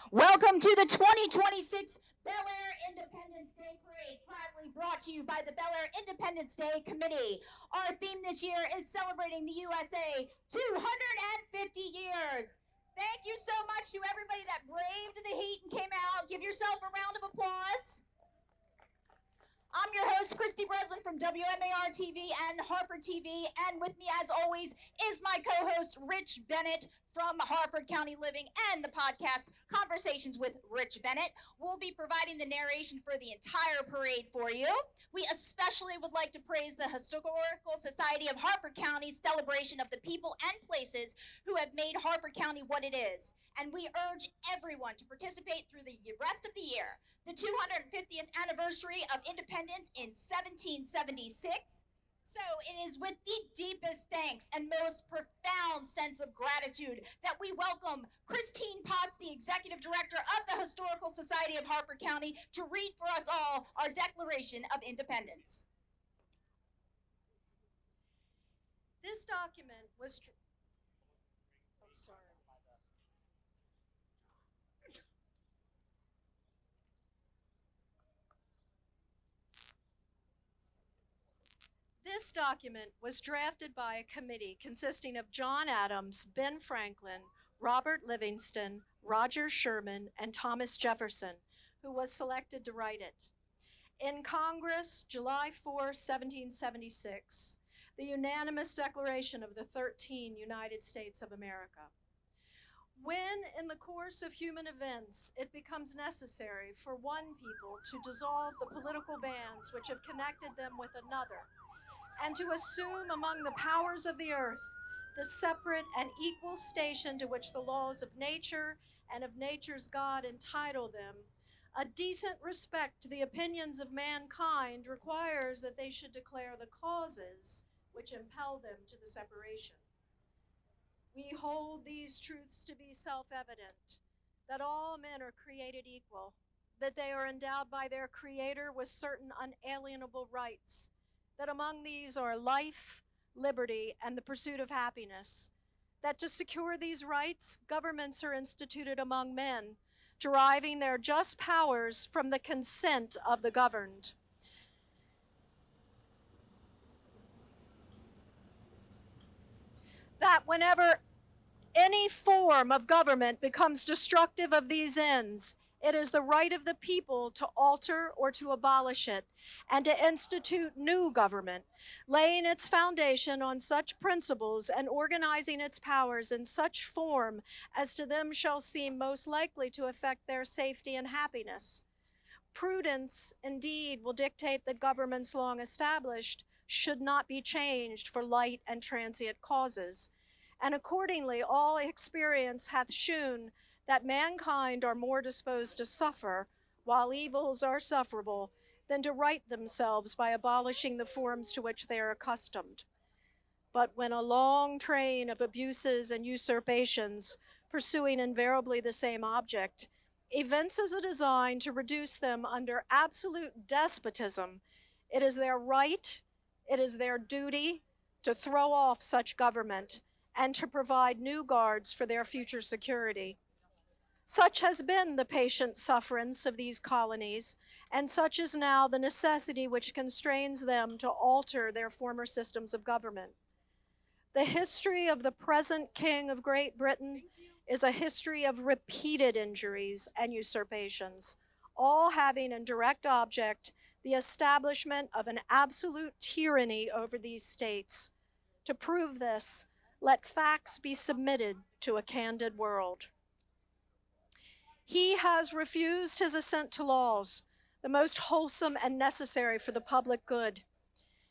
Welcome to the 2026 Bel Air Independence Day Parade, proudly brought to you by the Bel Air Independence Day Committee. Our theme this year is celebrating the USA 250 years. Thank you so much to everybody that braved the heat and came out. Give yourself a round of applause. I'm your host, Christy Breslin from WMAR TV and Harford TV, and with me, as always, is my co-host, Rich Bennett from Harford County Living and the podcast Conversations with Rich Bennett. We'll be providing the narration for the entire parade for you. We especially would like to praise the Historical Society of Harford County's celebration of the people and places who have made Harford County what it is. And we urge everyone to participate through the rest of the year. The 250th anniversary of independence in 1776. So it is with the deepest thanks and most profound sense of gratitude that we welcome Christine Potts, the Executive Director of the Historical Society of Harford County, to read for us all our Declaration of Independence. This document was... Oh, sorry. This document was drafted by a committee consisting of John Adams, Ben Franklin, Robert Livingston, Roger Sherman, and Thomas Jefferson, who was selected to write it. In Congress, July 4, 1776, the unanimous declaration of the 13 United States of America. When, in the course of human events, it becomes necessary for one people to dissolve the political bands which have connected them with another, and to assume among the powers of the earth the separate and equal station to which the laws of nature and of nature's God entitle them, a decent respect to the opinions of mankind requires that they should declare the causes which impel them to the separation. We hold these truths to be self-evident, that all men are created equal, that they are endowed by their Creator with certain unalienable rights, that among these are life, liberty, and the pursuit of happiness, that to secure these rights, governments are instituted among men, deriving their just powers from the consent of the governed. That whenever any form of government becomes destructive of these ends, it is the right of the people to alter or to abolish it, and to institute new government, laying its foundation on such principles and organizing its powers in such form as to them shall seem most likely to affect their safety and happiness. Prudence, indeed, will dictate that governments long established should not be changed for light and transient causes, and accordingly all experience hath shewn that mankind are more disposed to suffer, while evils are sufferable, than to right themselves by abolishing the forms to which they are accustomed. But when a long train of abuses and usurpations, pursuing invariably the same object, evinces a design to reduce them under absolute despotism, it is their right, it is their duty to throw off such government and to provide new guards for their future security. Such has been the patient sufferance of these colonies, and such is now the necessity which constrains them to alter their former systems of government. The history of the present King of Great Britain is a history of repeated injuries and usurpations, all having in direct object the establishment of an absolute tyranny over these states. To prove this, let facts be submitted to a candid world. He has refused his assent to laws, the most wholesome and necessary for the public good.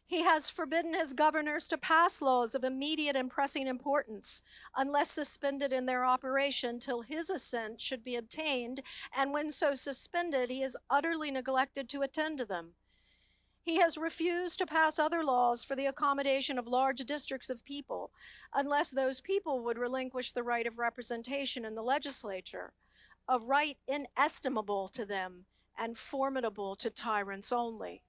He has forbidden his governors to pass laws of immediate and pressing importance, unless suspended in their operation till his assent should be obtained, and when so suspended, he has utterly neglected to attend to them. He has refused to pass other laws for the accommodation of large districts of people, unless those people would relinquish the right of representation in the legislature, a right inestimable to them and formidable to tyrants only.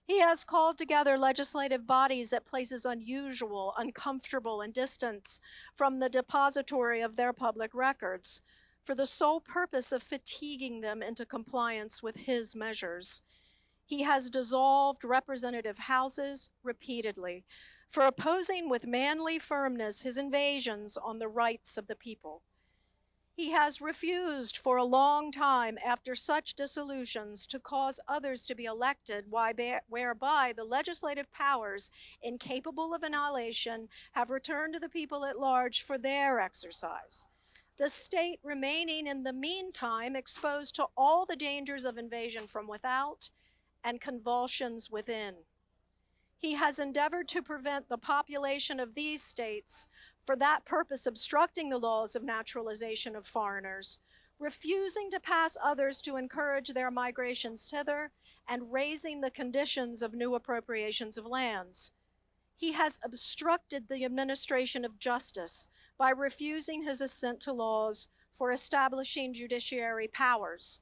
He has called together legislative bodies at places unusual, uncomfortable, and distant from the depository of their public records, for the sole purpose of fatiguing them into compliance with his measures. He has dissolved representative houses repeatedly for opposing with manly firmness his invasions on the rights of the people. He has refused for a long time after such dissolutions to cause others to be elected, whereby the legislative powers, incapable of annihilation, have returned to the people at large for their exercise. The state remaining in the meantime exposed to all the dangers of invasion from without and convulsions within. He has endeavored to prevent the population of these states, for that purpose obstructing the laws of naturalization of foreigners, refusing to pass others to encourage their migrations thither, and raising the conditions of new appropriations of lands. He has obstructed the administration of justice by refusing his assent to laws for establishing judiciary powers.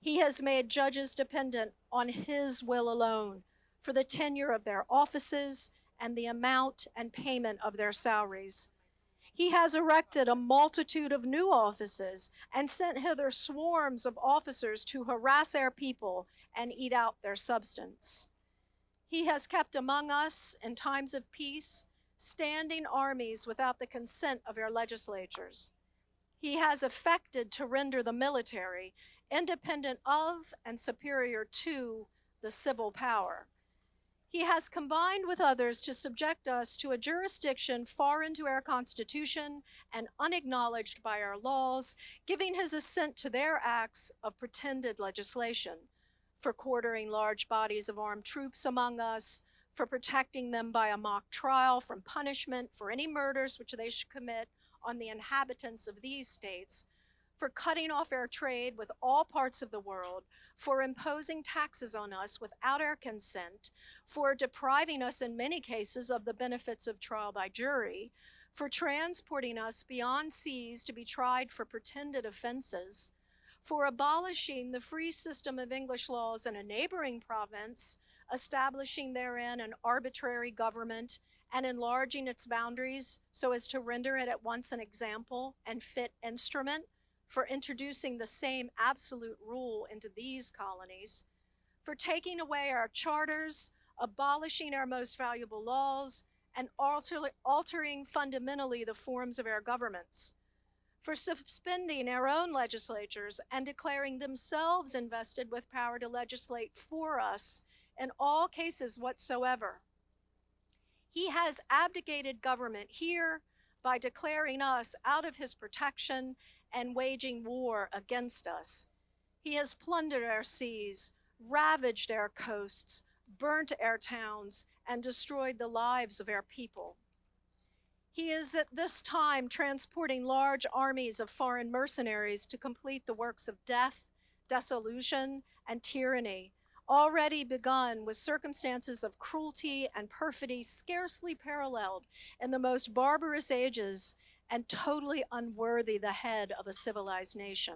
He has made judges dependent on his will alone for the tenure of their offices and the amount and payment of their salaries. He has erected a multitude of new offices and sent hither swarms of officers to harass our people and eat out their substance. He has kept among us, in times of peace, standing armies without the consent of our legislatures. He has affected to render the military independent of and superior to the civil power. He has combined with others to subject us to a jurisdiction foreign to our Constitution and unacknowledged by our laws, giving his assent to their acts of pretended legislation, for quartering large bodies of armed troops among us, for protecting them by a mock trial from punishment for any murders which they should commit on the inhabitants of these states, for cutting off our trade with all parts of the world, for imposing taxes on us without our consent, for depriving us in many cases of the benefits of trial by jury, for transporting us beyond seas to be tried for pretended offenses, for abolishing the free system of English laws in a neighboring province, establishing therein an arbitrary government, and enlarging its boundaries so as to render it at once an example and fit instrument for introducing the same absolute rule into these colonies, for taking away our charters, abolishing our most valuable laws, and altering fundamentally the forms of our governments, for suspending our own legislatures and declaring themselves invested with power to legislate for us in all cases whatsoever. He has abdicated government here by declaring us out of his protection and waging war against us. He has plundered our seas, ravaged our coasts, burnt our towns, and destroyed the lives of our people. He is at this time transporting large armies of foreign mercenaries to complete the works of death, dissolution, and tyranny, already begun with circumstances of cruelty and perfidy scarcely paralleled in the most barbarous ages and totally unworthy the head of a civilized nation.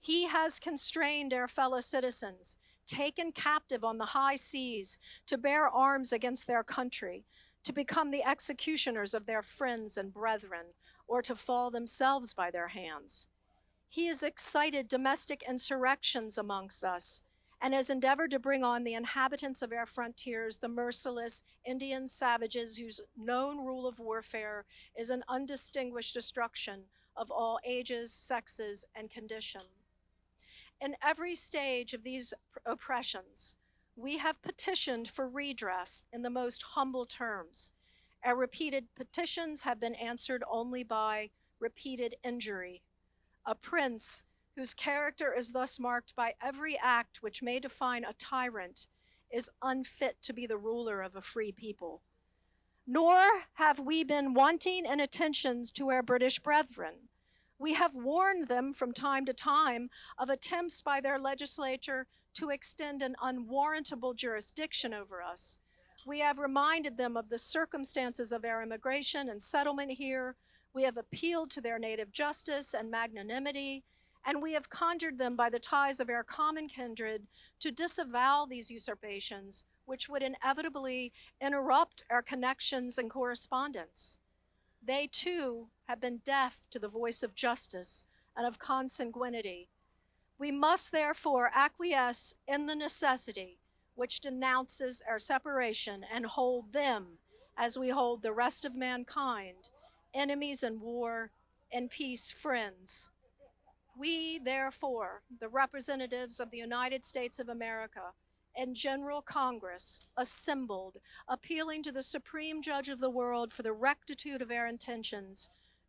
He has constrained our fellow citizens, taken captive on the high seas to bear arms against their country, to become the executioners of their friends and brethren, or to fall themselves by their hands. He has excited domestic insurrections amongst us, and has endeavored to bring on the inhabitants of our frontiers the merciless Indian savages whose known rule of warfare is an undistinguished destruction of all ages, sexes, and condition. In every stage of these oppressions, we have petitioned for redress in the most humble terms. Our repeated petitions have been answered only by repeated injury. A prince whose character is thus marked by every act which may define a tyrant is unfit to be the ruler of a free people. Nor have we been wanting in attentions to our British brethren. We have warned them from time to time of attempts by their legislature to extend an unwarrantable jurisdiction over us. We have reminded them of the circumstances of our immigration and settlement here. We have appealed to their native justice and magnanimity, and we have conjured them by the ties of our common kindred to disavow these usurpations, which would inevitably interrupt our connections and correspondence. They too have been deaf to the voice of justice and of consanguinity. We must therefore acquiesce in the necessity which denounces our separation and hold them, as we hold the rest of mankind, enemies in war, in peace friends. We, therefore, the representatives of the United States of America, and General Congress, assembled, appealing to the Supreme Judge of the world for the rectitude of our intentions,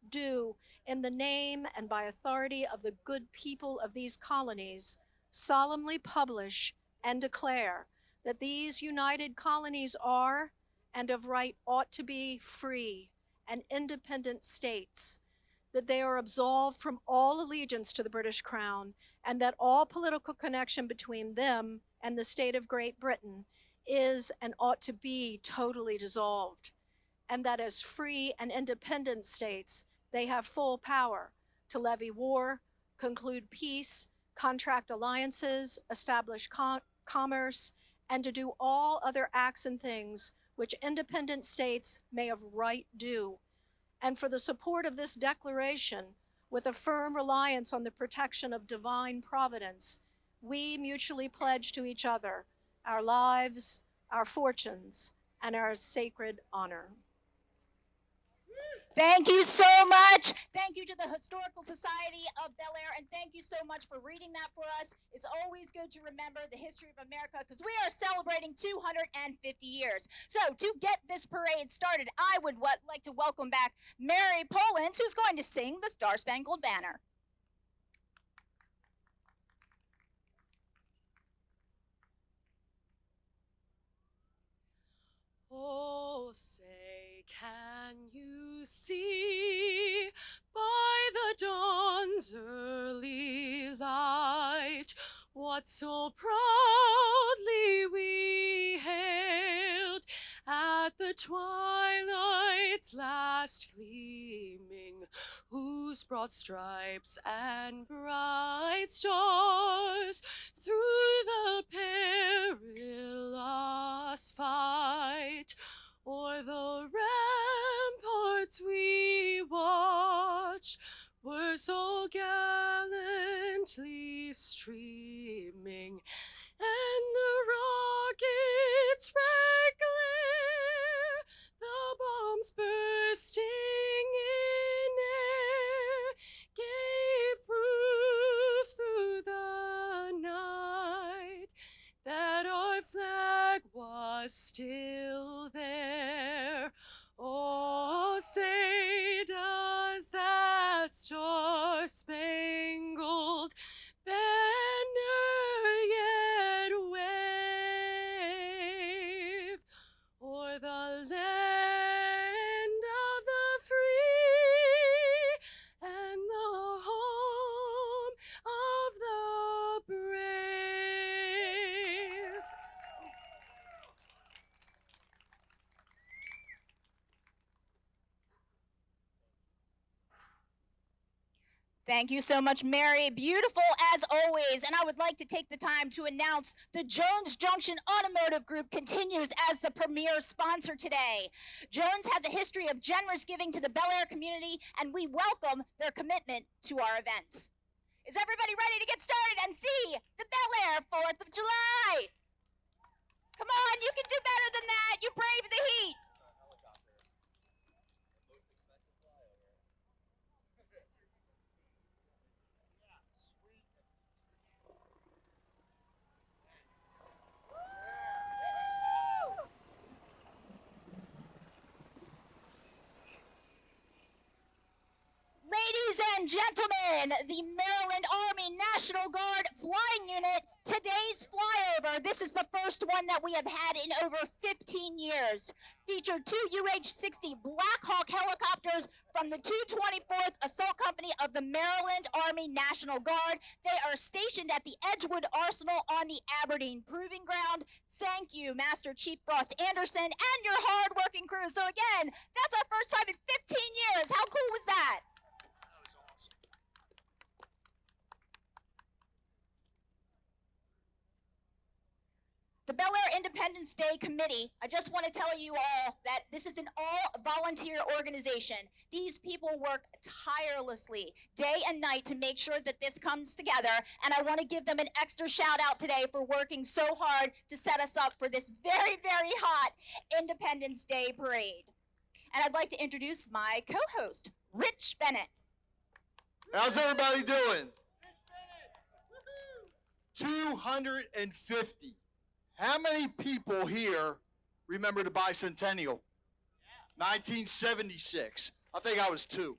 do, in the name and by authority of the good people of these colonies, solemnly publish and declare that these united colonies are, and of right ought to be, free and independent states, that they are absolved from all allegiance to the British Crown, and that all political connection between them and the state of Great Britain is and ought to be totally dissolved, and that as free and independent states, they have full power to levy war, conclude peace, contract alliances, establish commerce, and to do all other acts and things which independent states may of right do. And for the support of this declaration, with a firm reliance on the protection of divine providence, we mutually pledge to each other our lives, our fortunes, and our sacred honor. Thank you so much. Thank you to the Historical Society of Bel Air, and thank you so much for reading that for us. It's always good to remember the history of America because we are celebrating 250 years. So to get this parade started, I would like to welcome back Mary Polens, who's going to sing the Star Spangled Banner. Oh, say, can you see by the dawn's early light what so proudly we hailed at the twilight's last gleaming, whose broad stripes and bright stars through the perilous fight o'er the ramparts we watch were so gallantly streaming, and the rockets' red glare, the bombs bursting in air, gave proof through the night that our flag was still there. Oh, say, does that star-spangled banner yet wave o'er the land of the free and the home of the brave? Thank you so much, Mary. Beautiful as always. And I would like to take the time to announce the Jones Junction Automotive Group continues as the premier sponsor today. Jones has a history of generous giving to the Bel Air community, and we welcome their commitment to our event. Is everybody ready to get started and see the Bel Air 4th of July? Come on, you can do better than that. You brave the heat. Ladies and gentlemen, the Maryland Army National Guard Flying Unit, today's flyover, this is the first one that we have had in over 15 years, featured two UH-60 Black Hawk helicopters from the 224th Assault Company of the Maryland Army National Guard. They are stationed at the Edgewood Arsenal on the Aberdeen Proving Ground. Thank you, Master Chief Frost Anderson, and your hard-working crew. So again, that's our first time in 15 years. How cool was that? The Bel Air Independence Independence Day Committee, I just want to tell you all that this is an all-volunteer organization. These people work tirelessly, day and night, to make sure that this comes together, and I want to give them an extra shout-out today for working so hard to set us up for this very, very hot Independence Day parade. And I'd like to introduce my co-host, Rich Bennett. How's everybody doing? 250. How many people here remember the bicentennial? 1976. I think I was 2.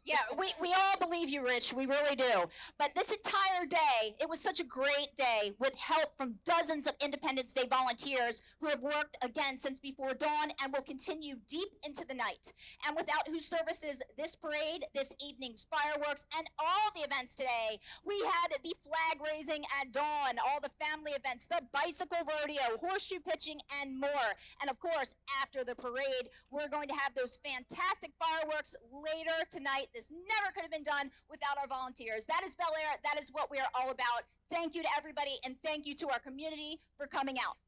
Yeah, we all believe you, Rich. We really do. But this entire day, it was such a great day with help from dozens of Independence Day volunteers who have worked again since before dawn and will continue deep into the night. And without whose services this parade, this evening's fireworks, and all the events today, we had the flag raising at dawn, all the family events, the bicycle rodeo, horseshoe pitching, and more. And of course, after the parade, we're going to have those fantastic fireworks later tonight. This never could have been done without our volunteers. That is Bel Air. That is what we are all about. Thank you to everybody, and thank you to our community for coming out.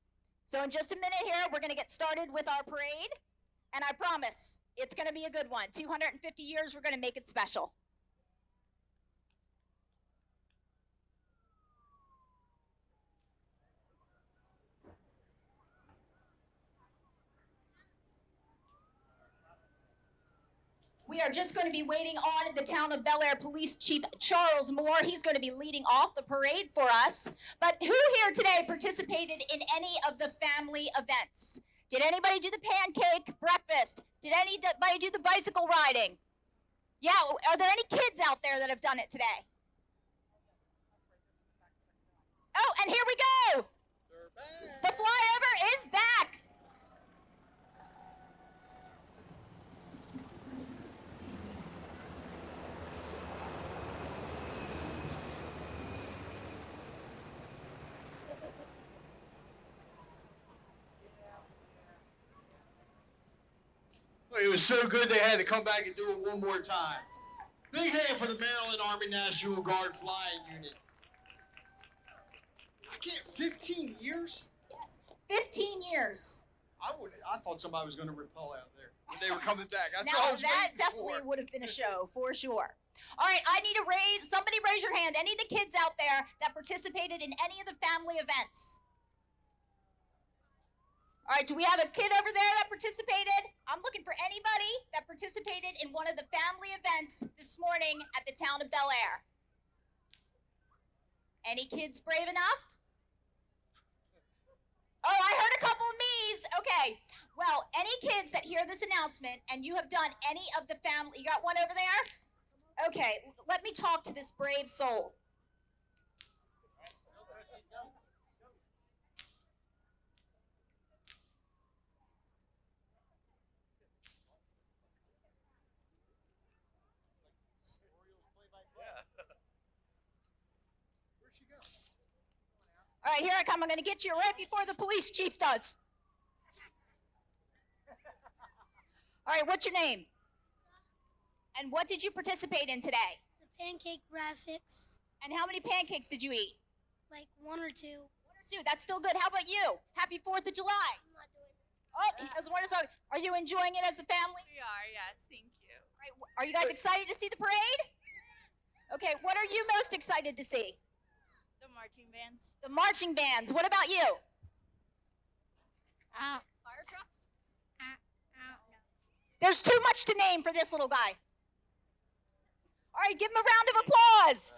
So in just a minute here, we're going to get started with our parade, and I promise it's going to be a good one. 250 years, we're going to make it special. We are just going to be waiting on the town of Bel Air Police Chief Charles Moore. He's going to be leading off the parade for us. But who here today participated in any of the family events? Did anybody do the pancake breakfast? Did anybody do the bicycle riding? Yeah, are there any kids out there that have done it today? Oh, and here we go. The flyover is back. It was so good they had to come back and do it one more time. Big hand for the Maryland Army National Guard Flying Unit. I can't, 15 years? Yes, 15 years. I thought somebody was going to repel out there when they were coming back. That's Now, what I was that waiting definitely for. would have been a show, for sure. All right, I need to somebody raise your hand. Any of the kids out there that participated in any of the family events? All right, do we have a kid over there that participated? I'm looking for anybody that participated in one of the family events this morning at the town of Bel Air. Any kids brave enough? Oh, I heard a couple of me's. Okay, well, any kids that hear this announcement and you have done any of the family, you got one over there? Okay, let me talk to this brave soul. All right, here I come. I'm going to get you right before the police chief does. All right, what's your name? And what did you participate in today? The pancake graphics, And how many pancakes did you eat? like 1 or 2. 1 or 2. That's still good. How about you? Happy 4th of July. I'm not doing it. Oh, he doesn't want to talk. Are you enjoying it as a family? We are, yes, thank you. All right, are you guys excited to see the parade? Okay, what are you most excited to see? The marching bands. The marching bands. What about you? Fire trucks? No. There's too much to name for this little guy. All right, give him a round of applause.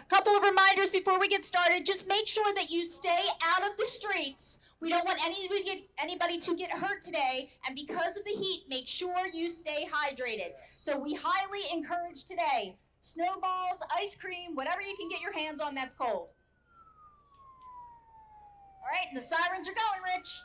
Couple of reminders before we get started. Just make sure that you stay out of the streets. We don't want anybody to get hurt today, and because of the heat, make sure you stay hydrated. So we highly encourage today snowballs, ice cream, whatever you can get your hands on that's cold. All right, and the sirens are going, Rich.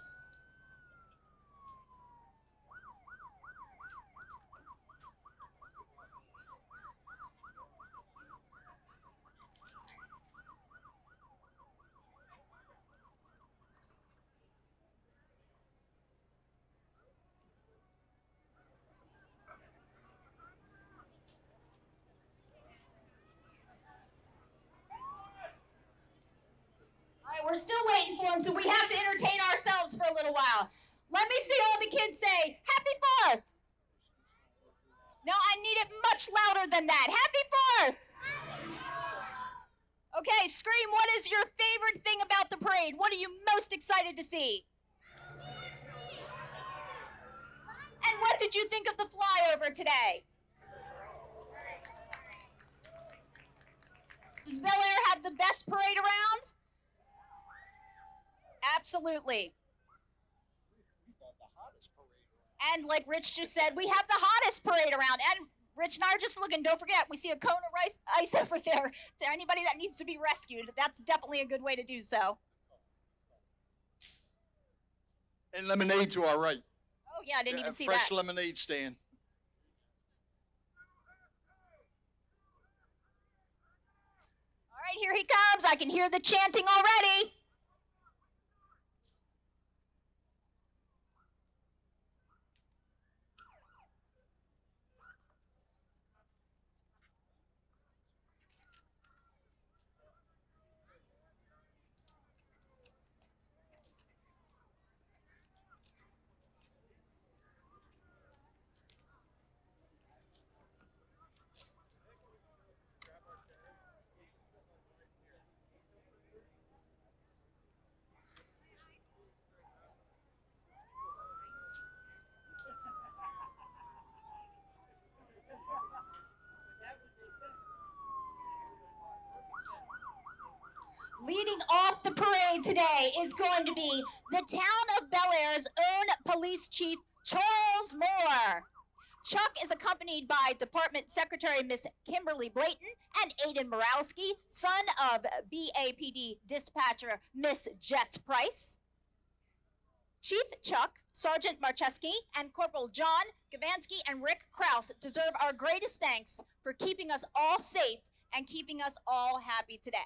All right, we're still waiting for him, so we have to entertain ourselves for a little while. Let me see all the kids say, Happy 4th. No, I need it much louder than that. Happy 4th. Okay, scream, what is your favorite thing about the parade? What are you most excited to see? And what did you think of the flyover today? Does Bel Air have the best parade around? Absolutely. And like Rich just said, we have the hottest parade around. And Rich and I are just looking, don't forget, we see a cone of ice over there. So anybody that needs to be rescued, that's definitely a good way to do so. And lemonade to our right. Oh yeah, I didn't even see fresh that. lemonade stand. All right, here he comes. I can hear the chanting already. Leading off the parade today is going to be the town of Bel Air's own police chief, Charles Moore. Chuck is accompanied by Department Secretary Miss Kimberly Blayton and Aiden Moralski, son of BAPD dispatcher Miss Jess Price. Chief Chuck, Sergeant Marcheski, and Corporal John Gavansky and Rick Kraus deserve our greatest thanks for keeping us all safe and keeping us all happy today.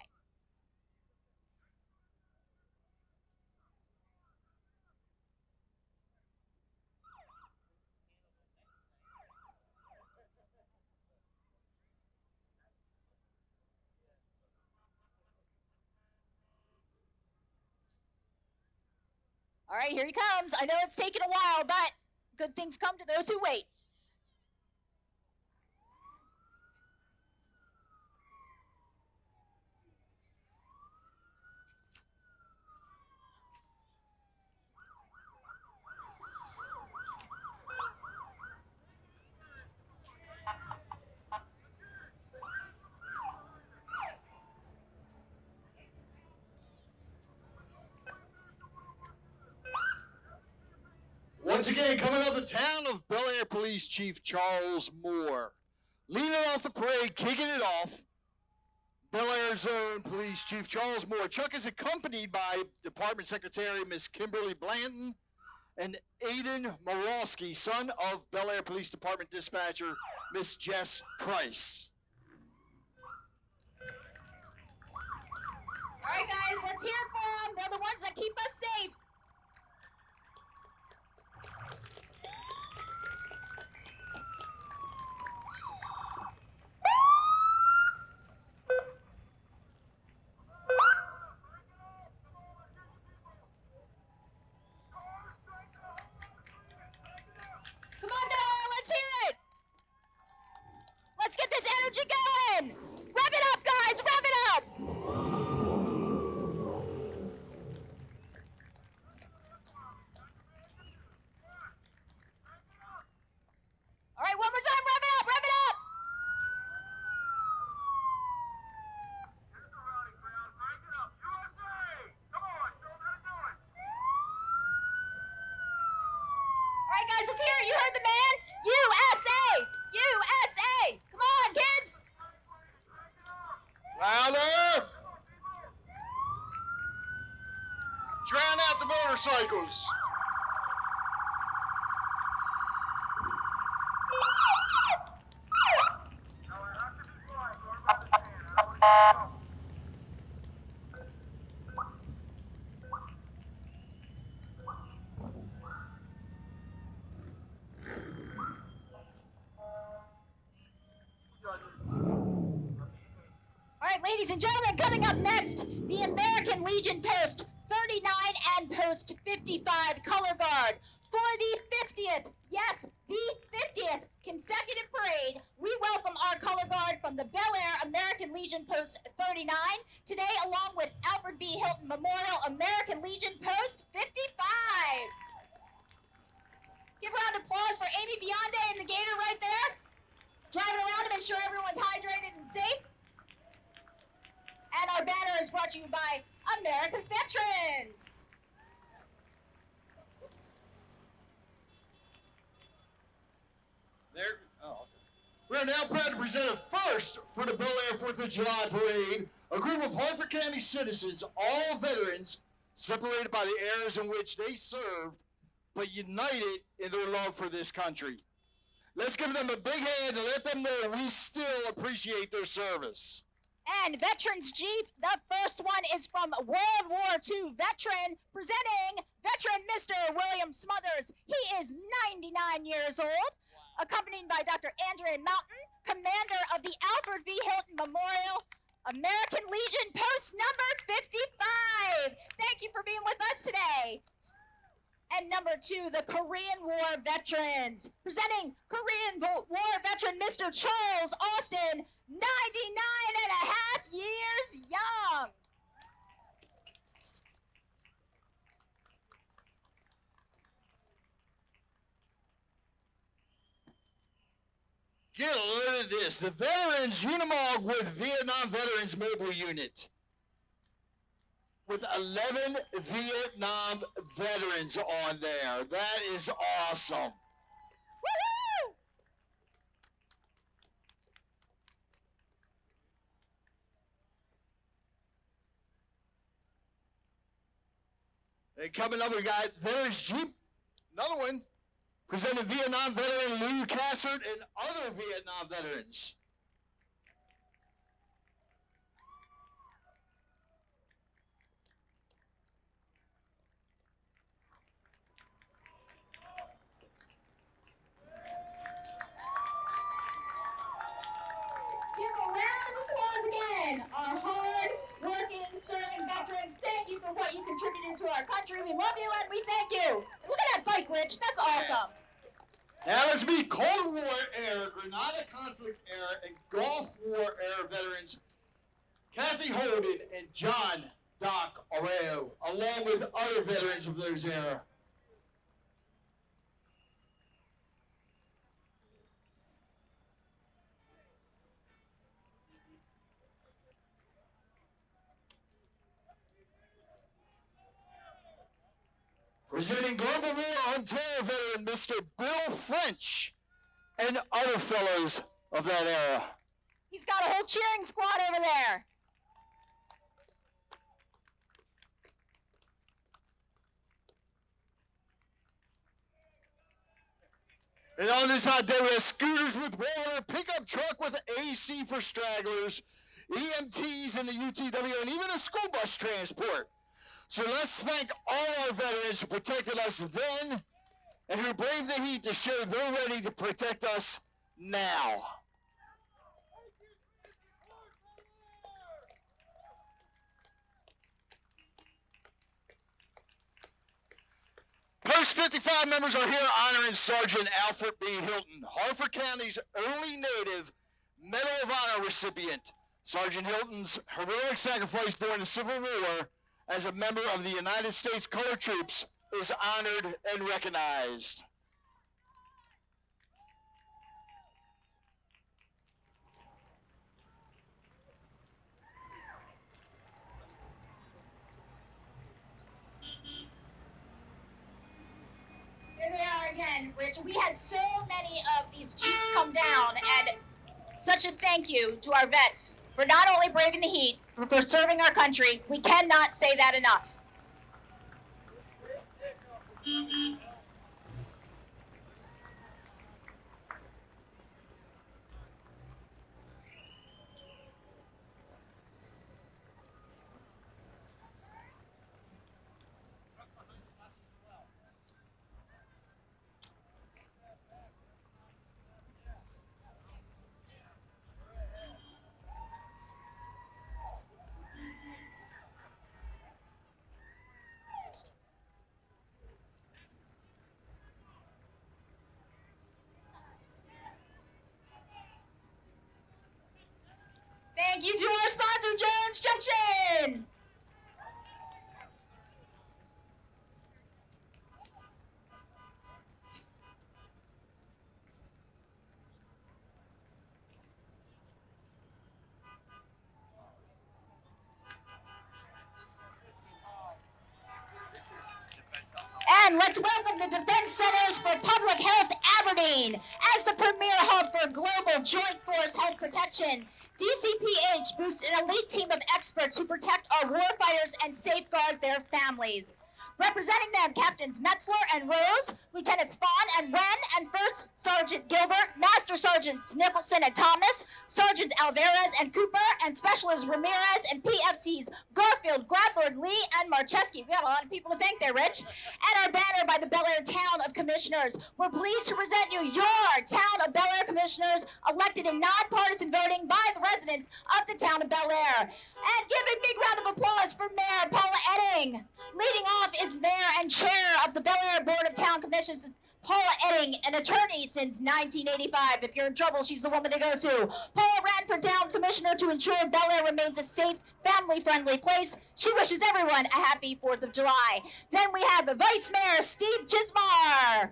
All right, here he comes. I know it's taken a while, but good things come to those who wait. Once again, coming out of the town of Bel Air Police Chief Charles Moore. Leading off the parade, kicking it off, Bel Air's own Police Chief Charles Moore. Chuck is accompanied by Department Secretary Miss Kimberly Blanton and Aiden Moralski, son of Bel Air Police Department dispatcher Miss Jess Price. All right, guys, let's hear it for them. They're the ones that keep us safe. Come on, Noah, let's hear it. Let's get this energy going. Rev it up, guys, rev it up. All right, one more time, rev it up, rev it up. All right, guys, let's hear it. You heard the man. USA! USA! Come on, kids! Louder! motorcycles. All right, ladies and gentlemen, coming up next, the American Legion Post 39 and Post 55 Color Guard. For the 50th, yes, the 50th consecutive parade, we welcome our color guard from the Bel Air American Legion Post 39, today along with Alfred B. Hilton Memorial American Legion Post 55. Give a round of applause for Amy Bionde and the Gator right there, driving around to make sure everyone's hydrated and safe. And our banner is brought to you by America's Veterans. We are now proud to present a first for the Bel Air 4th of July Parade, a group of Harford County citizens, all veterans, separated by the eras in which they served, but united in their love for this country. Let's give them a big hand and let them know we still appreciate their service. And Veterans Jeep, the first one is from World War II veteran, presenting veteran Mr. William Smothers. He is 99 years old, accompanied by Dr. Andre Mountain, commander of the Alfred B. Hilton Memorial American Legion Post number 55. Thank you for being with us today. And number 2, the Korean War veterans, presenting Korean War veteran Mr. Charles Austin, 99 and a half years young. Get a load of this. The Veterans Unimog with Vietnam Veterans Mobile Unit. With 11 Vietnam veterans on there. That is awesome. Woohoo! And coming up, we got Veterans Jeep, another one, presenting Vietnam veteran Lou Cassard and other Vietnam veterans. Give a round of applause again. Our hard-working, serving veterans, thank you for what you contributed to our country. We love you and we thank you. Look at that bike, Rich. That's awesome. Now let's meet Cold War era, Grenada conflict era, and Gulf War era veterans Kathy Holden and John Doc Areo, along with other veterans of those era. Presenting Global War on Terror veteran Mr. Bill French and other fellows of that era. He's got a whole cheering squad over there. And on this hot day, we have scooters with water, pickup truck with AC for stragglers, EMTs in the UTW, and even a school bus transport. So let's thank all our veterans who protected us then and who braved the heat to show they're ready to protect us now. Post 55 members are here honoring Sergeant Alfred B. Hilton, Harford County's only native Medal of Honor recipient. Sergeant Hilton's heroic sacrifice during the Civil War as a member of the United States Colored Troops is honored and recognized. Here they are again, Rich. We had so many of these Jeeps come down, and such a thank you to our vets for not only braving the heat, but for serving our country. We cannot say that enough. Thank you to our sponsor, Jones Junction. And let's welcome the Defense Centers for Public Health Aberdeen. As the premier hub for global joint force health protection, DCPH boasts an elite team of experts who protect our warfighters and safeguard their families. Representing them, Captains Metzler and Rose, Lieutenants Fawn and Wen, and First Sergeant Gilbert, Master Sergeants Nicholson and Thomas, Sergeants Alvarez and Cooper, and Specialists Ramirez and PFCs Garfield, Gradlord, Lee, and Marcheski. We got a lot of people to thank there, Rich. And our banner by the Bel Air Town of Commissioners. We're pleased to present you your Town of Bel Air Commissioners, elected in nonpartisan voting by the residents of the Town of Bel Air. And give a big round of applause for Mayor Paula Edding. Leading off is Mayor and Chair of the Bel Air Board of Town Commissioners, Paula Edding, an attorney since 1985. If you're in trouble, she's the woman to go to. Paula ran for Town Commissioner to ensure Bel Air remains a safe, family-friendly place. She wishes everyone a happy 4th of July. Then we have the Vice Mayor, Steve Chismar.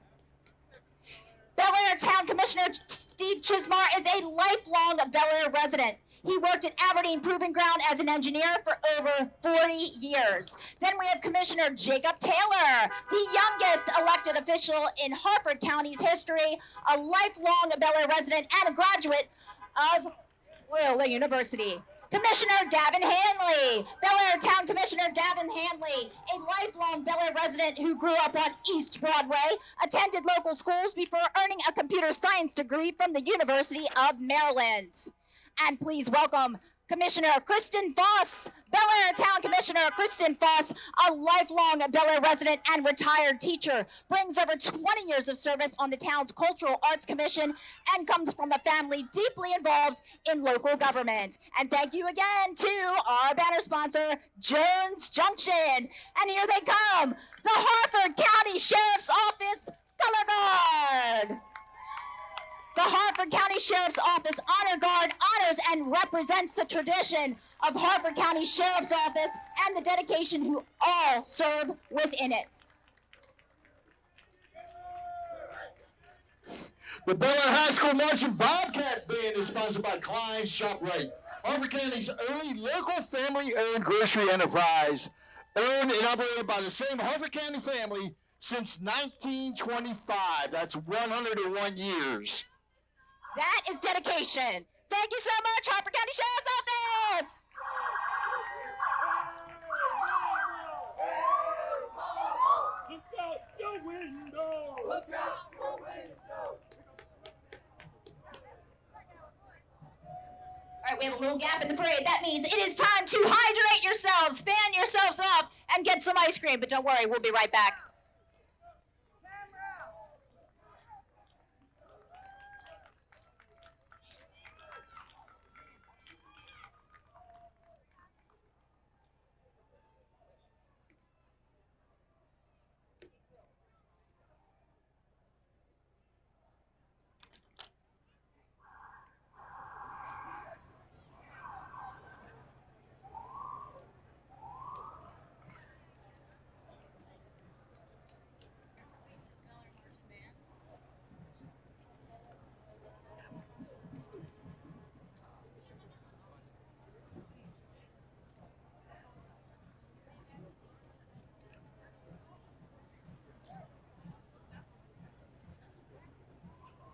Bel Air Town Commissioner Steve Chismar is a lifelong Bel Air resident. He worked at Aberdeen Proving Ground as an engineer for over 40 years. Then we have Commissioner Jacob Taylor, the youngest elected official in Harford County's history, a lifelong Bel Air resident and a graduate of Loyola University. Commissioner Gavin Hanley, Bel Air Town Commissioner Gavin Hanley, a lifelong Bel Air resident who grew up on East Broadway, attended local schools before earning a computer science degree from the University of Maryland. And please welcome Commissioner Kristen Foss, Bel Air Town Commissioner Kristen Foss, a lifelong Bel Air resident and retired teacher, brings over 20 years of service on the town's Cultural Arts Commission and comes from a family deeply involved in local government. And thank you again to our banner sponsor, Jones Junction. And here they come, the Harford County Sheriff's Office Color Guard. The Harford County Sheriff's Office Honor Guard honors and represents the tradition of Harford County Sheriff's Office and the dedication who all serve within it. The Bel Air High School Marching Bobcat Band is sponsored by Klein's ShopRite, Harford County's only local family-owned grocery enterprise, owned and operated by the same Harford County family since 1925. That's 101 years. That is dedication. Thank you so much, Harford County Sheriff's Office. Look out the window! Look out the window! All right, we have a little gap in the parade. That means it is time to hydrate yourselves, fan yourselves up, and get some ice cream. But don't worry, we'll be right back.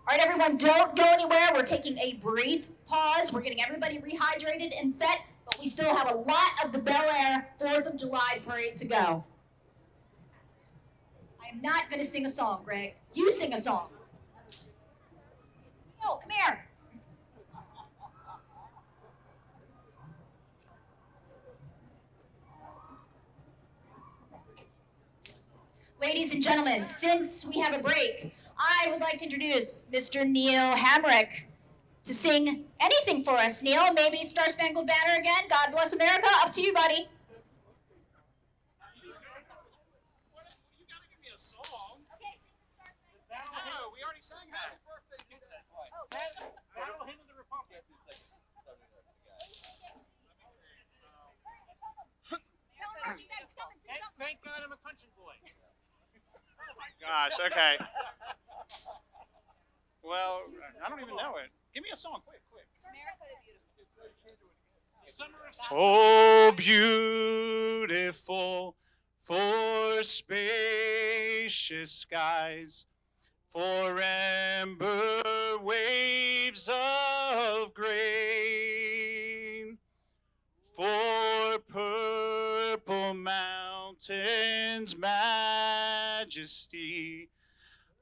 All right, everyone, don't go anywhere. We're taking a brief pause. We're getting everybody rehydrated and set, but we still have a lot of the Bel Air 4th of July parade to go. I I'm not going to sing a song, Greg. You sing a song. Oh, come here. Ladies and gentlemen, since we have a break, I would like to introduce Mr. Neil Hamrick to sing anything for us. Neil, maybe Star Spangled Banner again. God bless America. Up to you, buddy. You gotta give me a song. Okay, sing the Star Spangled Banner. No, we already sang that. Battle Hymn of the Republic. Thank God I'm a country boy. Oh my gosh, okay. Well, I don't even know it. Give me a song, quick. Oh, beautiful for spacious skies, for amber waves of grain, for purple mountains' majesty,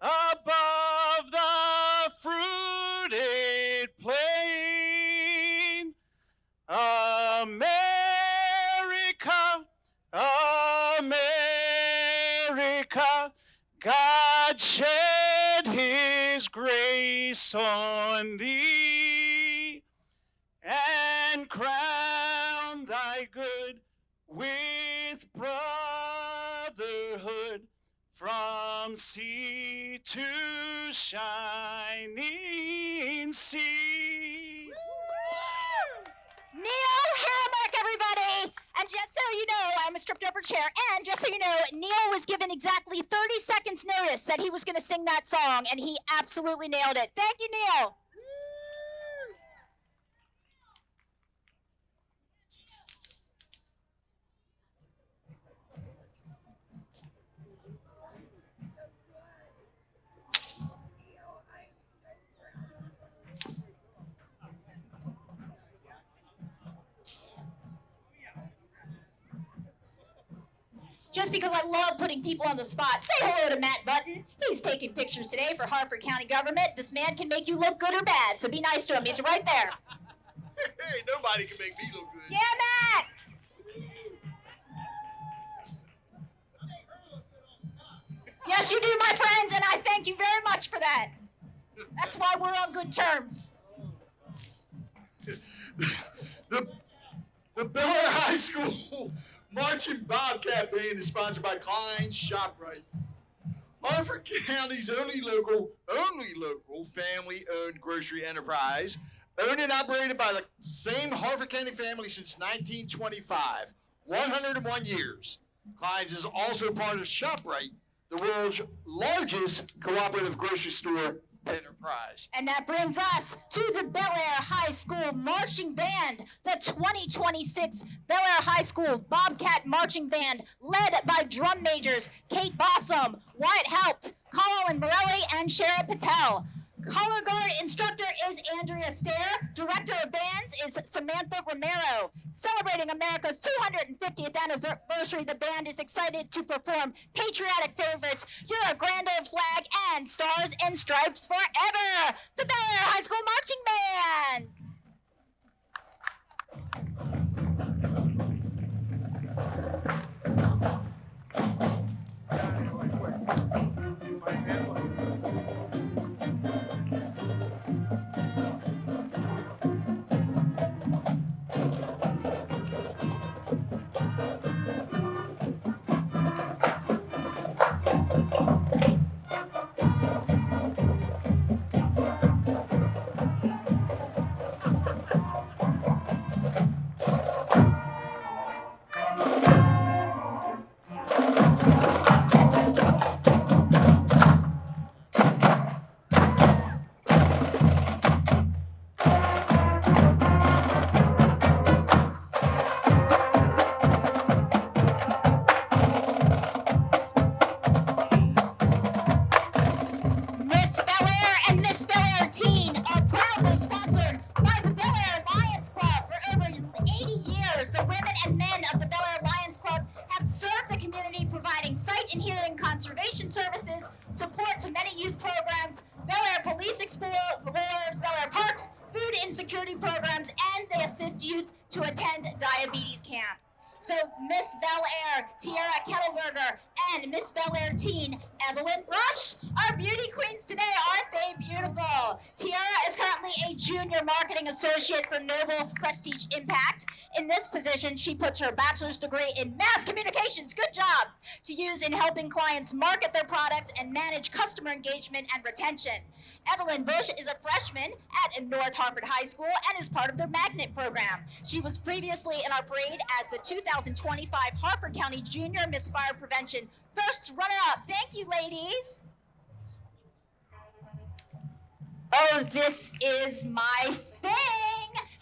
above the fruited plain. America, America, God shed his grace on thee and crown thy good with brotherhood from sea to shining sea. Neil Hamrick, everybody! And just so you know, I'm a stripped over chair. And just so you know, Neil was given exactly 30 seconds notice that he was going to sing that song, and he absolutely nailed it. Thank you, Neil. Just because I love putting people on the spot, say hello to Matt Button. He's taking pictures today for Harford County government. This man can make you look good or bad, so be nice to him. He's right there. Hey, nobody can make me look good. Yeah, Matt! Yes, you do, my friend, and I thank you very much for that. That's why we're on good terms. The Bel Air High School Marching Bobcat Band is sponsored by Klein's ShopRite, Harford County's only local family-owned grocery enterprise, owned and operated by the same Harford County family since 1925, 101 years. Klein's is also part of ShopRite, the world's largest cooperative grocery store enterprise. And that brings us to the Bel Air High School Marching Band, the 2026 Bel Air High School Bobcat Marching Band, led by drum majors Kate Bossum, Wyatt Haupt, Colin Morelli, and Shara Patel. Color guard instructor is Andrea Stair. Director of bands is Samantha Romero. Celebrating America's 250th anniversary, the band is excited to perform patriotic favorites, You're a Grand Old Flag, and Stars and Stripes Forever. The Bel Air High School Marching Band. school boards, Bel Air parks, food insecurity programs, and they assist youth to attend diabetes camp. So Miss Bel Air, Tiara Kettleberger, and Miss Bel Air teen, Evelyn Rush, are beauty queens today. Aren't they beautiful? Tiara is currently a junior marketing associate for Noble Prestige Impact. In this position, she puts her bachelor's degree in mass communications, good job, to use in helping clients market their products and manage customer engagement and retention. Evelyn Bush is a freshman at North Harford High School and is part of their magnet program. She was previously in our parade as the 2025 Harford County Junior Miss Fire Prevention first runner-up. Thank you, ladies. Oh, this is my thing.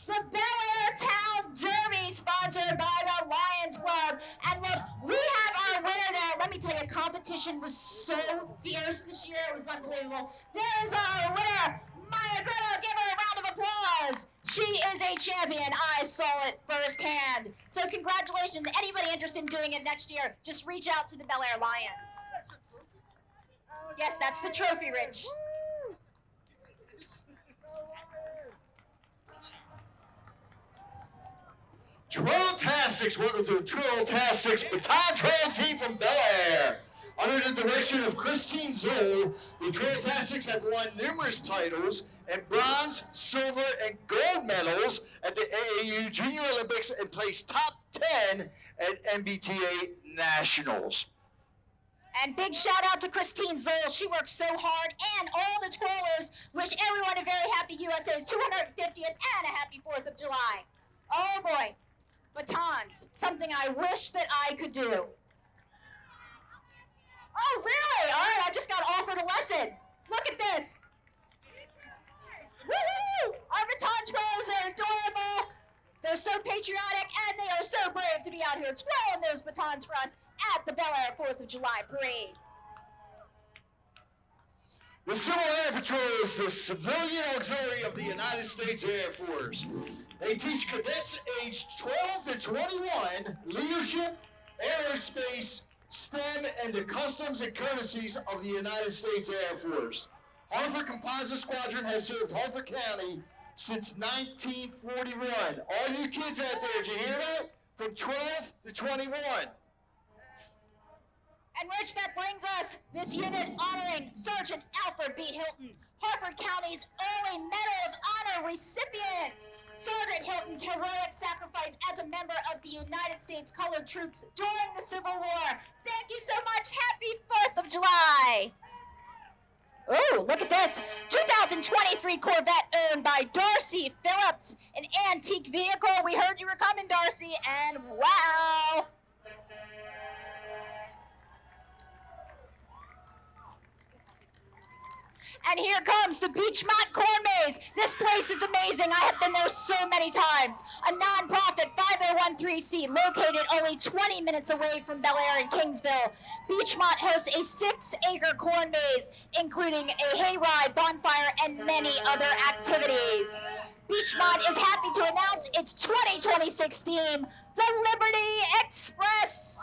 The Bel Air Town Derby, sponsored by the Lions Club. And look, we have our winner there. Let me tell you, competition was so fierce this year. It was unbelievable. There's our winner, Maya Greta. Give her a round of applause. She is a champion. I saw it firsthand. So congratulations. Anybody interested in doing it next year, just reach out to the Bel Air Lions. Yes, that's the trophy, Rich. Trail-tastics, welcome to the Trail-tastics baton trail team from Bel Air. Under the direction of Christine Zoll, the Trail-tastics have won numerous titles and bronze, silver, and gold medals at the AAU Junior Olympics and placed top 10 at MBTA Nationals. And big shout out to Christine Zoll. She works so hard, and all the twirlers wish everyone a very happy USA's 250th and a happy 4th of July. Oh boy. Batons, something I wish that I could do. Oh, really? All right, I just got offered a lesson. Look at this. Woohoo! Our baton twirlers, they're adorable. They're so patriotic, and they are so brave to be out here twirling those batons for us at the Bel Air 4th of July parade. The Civil Air Patrol is the civilian auxiliary of the United States Air Force. They teach cadets aged 12 to 21 leadership, aerospace, STEM, and the customs and courtesies of the United States Air Force. Harford Composite Squadron has served Harford County since 1941. All you kids out there, did you hear that? From 12 to 21. And Rich, that brings us this unit honoring Sergeant Alfred B. Hilton, Harford County's only Medal of Honor recipient. Sergeant Hilton's heroic sacrifice as a member of the United States Colored Troops during the Civil War. Thank you so much. Happy 4th of July. Oh, look at this. 2023 Corvette owned by Darcy Phillips. An antique vehicle. We heard you were coming, Darcy, and wow. And here comes the Beachmont Corn Maze. This place is amazing. I have been there so many times. A nonprofit 5013C located only 20 minutes away from Bel Air and Kingsville. Beachmont hosts a 6-acre corn maze, including a hayride, bonfire, and many other activities. Beachmont is happy to announce its 2026 theme, the Liberty Express.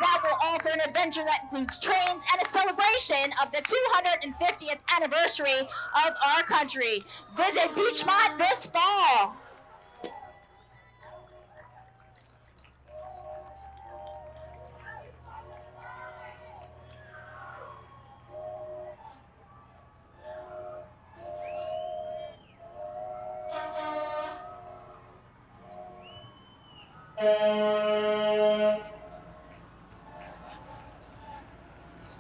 That will offer an adventure that includes trains and a celebration of the 250th anniversary of our country. Visit Beachmont this fall.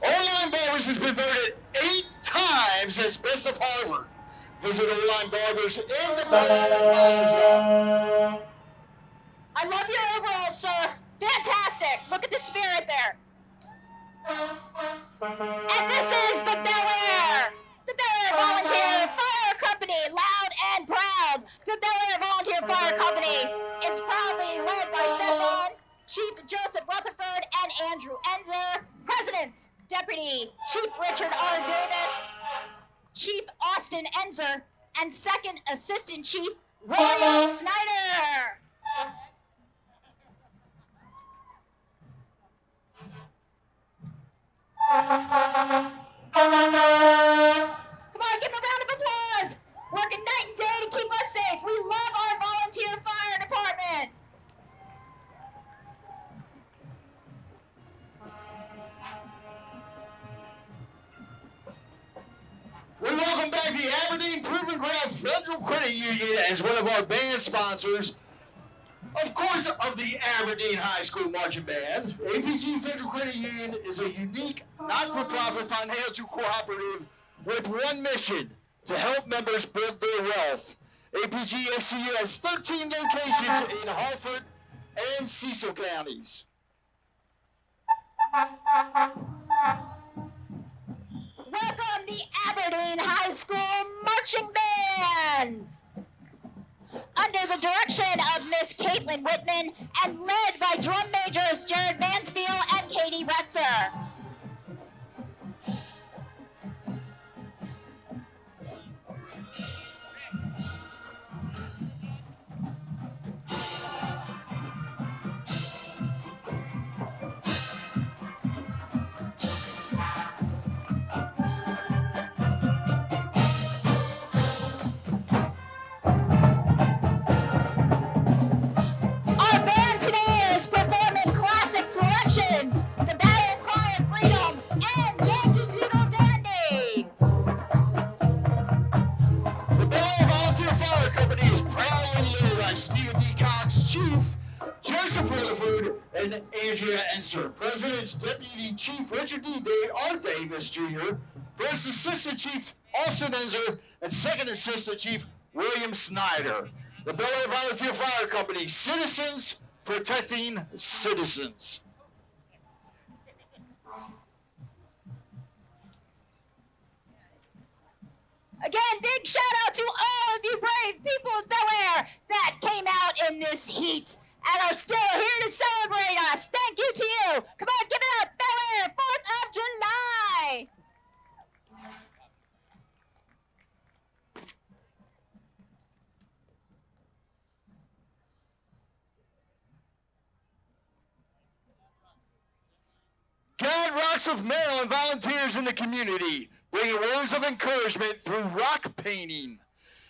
Online Barbers has been voted 8 times as best of Harvard. Visit Online Barbers in the Bel Air Plaza. I love your overalls, sir. Fantastic. Look at the spirit there. And this is the Bel Air. The Bel Air Volunteer Fire Company, loud and proud. The Bel Air Volunteer Fire Company is proudly led by Stefan, Chief Joseph Rutherford, and Andrew Enzer. Presidents, Deputy Chief Richard R. Davis, Chief Austin Enzer, and Second Assistant Chief Roy Snyder. Come on, give him a round Credit Union as one of our band sponsors, of course, of the Aberdeen High School Marching Band. APG Federal Credit Union is a unique, not-for-profit financial cooperative with one mission: to help members build their wealth. APG FCU has 13 locations in Harford and Cecil counties. Welcome the Aberdeen High School Marching Band! Under the direction of Miss Caitlin Whitman and led by drum majors Jared Mansfield and Katie Retzer. Our band today is performing classic selections, the Battle Cry of Freedom, and Yankee Doodle Dandy. The Bel Air Volunteer Fire Company is proudly led by Stephen D. Cox, Chief, Joseph Rutherford, and Andrea Enser. President's Deputy Chief Richard R. Davis Jr., First Assistant Chief Austin Enser, and Second Assistant Chief William Snyder. The Bel Air Volunteer Fire Company, citizens protecting citizens. Again, big shout out to all of you brave people of Bel Air that came out in this heat and are still here to celebrate us. Thank you to you. Come on, give it up, Bel Air, 4th of July. God Rocks of Maryland volunteers in the community, bringing words of encouragement through rock painting.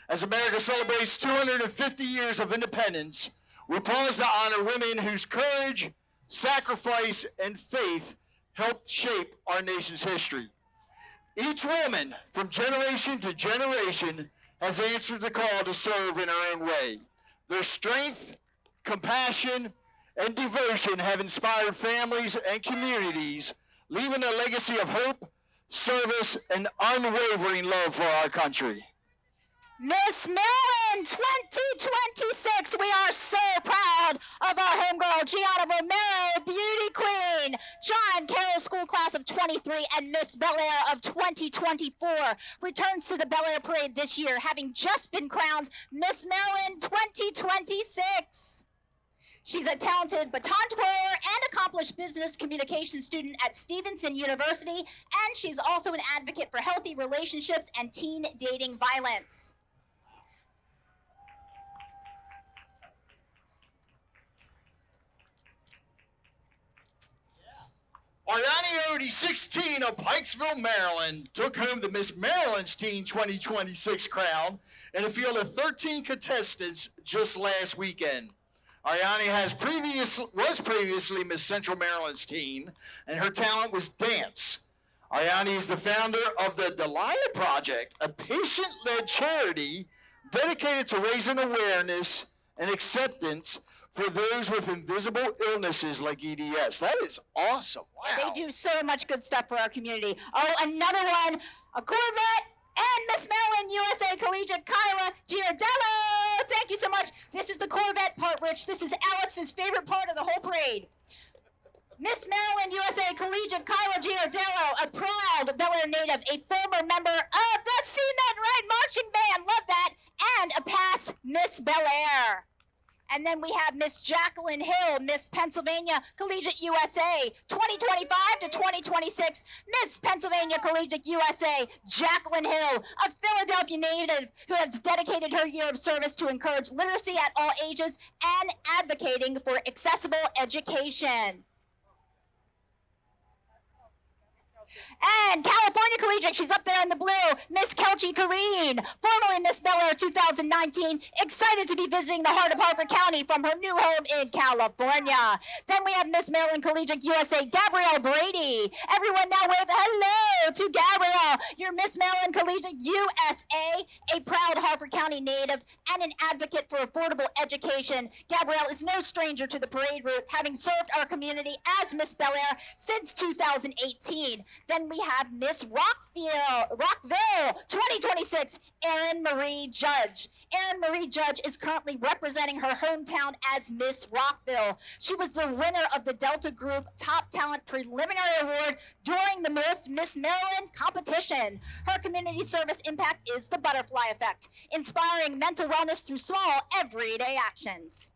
As America celebrates 250 years of independence, we pause to honor women whose courage, sacrifice, and faith helped shape our nation's history. Each woman, from generation to generation, has answered the call to serve in her own way. Their strength, compassion, and devotion have inspired families and communities, leaving a legacy of hope, service, and unwavering love for our country. Miss Maryland 2026, we are so proud of our homegirl, Gianna Romero, Beauty Queen, John Carroll School Class of 23, and Miss Bel Air of 2024 returns to the Bel Air Parade this year, having just been crowned Miss Maryland 2026. She's a talented baton twirler and accomplished business communication student at Stevenson University, and she's also an advocate for healthy relationships and teen dating violence. Ariane Odie, 16, of Pikesville, Maryland, took home the Miss Maryland's Teen 2026 crown in a field of 13 contestants just last weekend. Ariane was previously Miss Central Maryland's teen, and her talent was dance. Ariane is the founder of the Delilah Project, a patient-led charity dedicated to raising awareness and acceptance for those with invisible illnesses like EDS. That is awesome. Wow. They do so much good stuff for our community. Oh, another one, a Corvette, and Miss Maryland USA Collegiate Kyla Giardello. Thank you so much. This is the Corvette part, Rich. This is Alex's favorite part of the whole parade. Miss Maryland USA Collegiate Kyla Giardello, a proud Bel Air native, a former member of the Cement Right Marching Band, love that, and a past Miss Bel Air. And then we have Miss Jacqueline Hill, Miss Pennsylvania Collegiate USA, 2025 to 2026. Miss Pennsylvania Collegiate USA, Jacqueline Hill, a Philadelphia native who has dedicated her year of service to encourage literacy at all ages and advocating for accessible education. And California Collegiate, she's up there in the blue, Miss Kelchi Kareen, formerly Miss Bel Air 2019, excited to be visiting the heart of Harford County from her new home in California. Then we have Miss Maryland Collegiate USA, Gabrielle Brady. Everyone now wave hello to Gabrielle, your Miss Maryland Collegiate USA A proud Harford County native and an advocate for affordable education, Gabrielle is no stranger to the parade route, having served our community as Miss Bel Air since 2018. Then we have Miss Rockville 2026, Erin Marie Judge. Erin Marie Judge is currently representing her hometown as Miss Rockville. She was the winner of the Delta Group Top Talent Preliminary Award during the Miss Maryland competition. Her community service impact is the butterfly effect, inspiring mental wellness through small, everyday actions.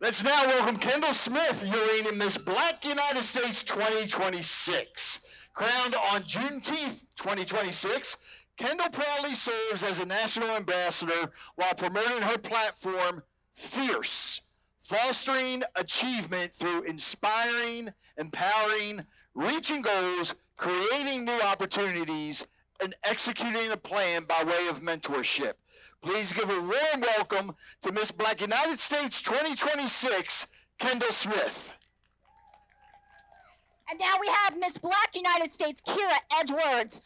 Let's now welcome Kendall Smith, Uranium Miss Black United States 2026. Crowned on Juneteenth 2026, Kendall proudly serves as a national ambassador while promoting her platform, Fierce, fostering achievement through inspiring, empowering, reaching goals, creating new opportunities, and executing a plan by way of mentorship. Please give a warm welcome to Miss Black United States 2026, Kendall Smith. And now we have Miss Black United States, Kira Edwards.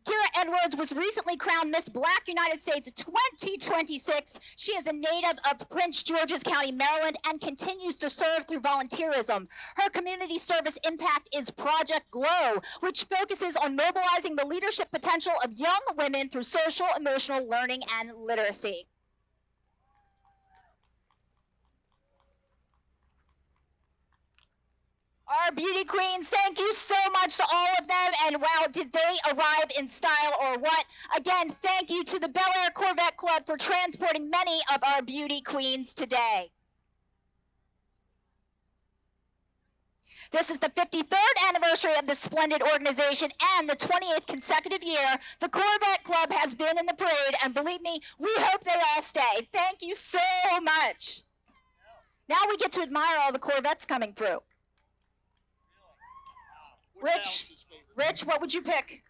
Kira Edwards was recently crowned Miss Black United States 2026. She is a native of Prince George's County, Maryland, and continues to serve through volunteerism. Her community service impact is Project Glow, which focuses on mobilizing the leadership potential of young women through social, emotional learning and literacy. Our beauty queens, thank you so much to all of them, and wow, did they arrive in style or what? Again, thank you to the Bel Air Corvette Club for transporting many of our beauty queens today. This is the 53rd anniversary of this splendid organization and the 28th consecutive year the Corvette Club has been in the parade, and believe me, we hope they all stay. Thank you so much. Now we get to admire all the Corvettes coming through. Rich, what would you pick?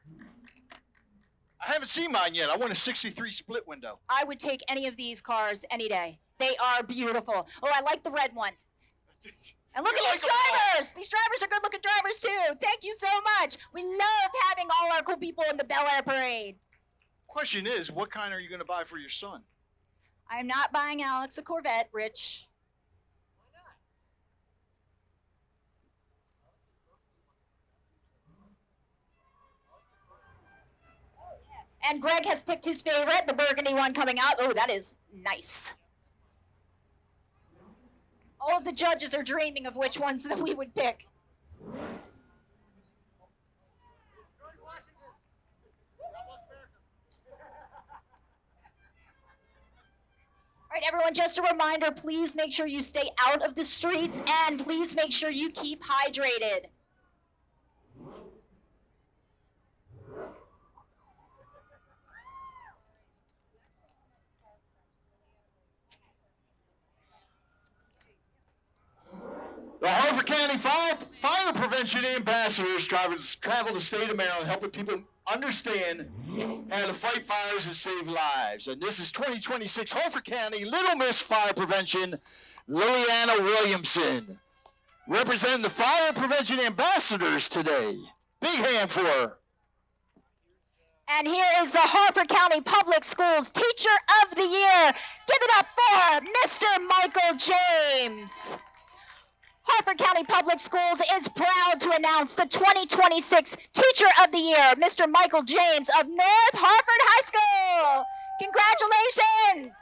I haven't seen mine yet. I want a 63 split window. I would take any of these cars any day. They are beautiful. Oh, I like the red one. And look at these drivers. These drivers are good-looking drivers, too. Thank you so much. We love having all our cool people in the Bel Air parade. Question is, what kind are you going to buy for your son? I'm not buying Alex a Corvette, Rich. And Greg has picked his favorite, the burgundy one coming out. Oh, that is nice. All of the judges are dreaming of which ones that we would pick. All right, everyone, just a reminder, please make sure you stay out of the streets and please make sure you keep hydrated. The Harford County Fire Prevention Ambassadors travel the state of Maryland, helping people understand how to fight fires and save lives. And this is 2026 Harford County Little Miss Fire Prevention, Liliana Williamson, representing the Fire Prevention Ambassadors today. Big hand for her. And here is the Harford County Public Schools Teacher of the Year. Give it up for Mr. Michael James. Harford County Public Schools is proud to announce the 2026 Teacher of the Year, Mr. Michael James of North Harford High School. Congratulations.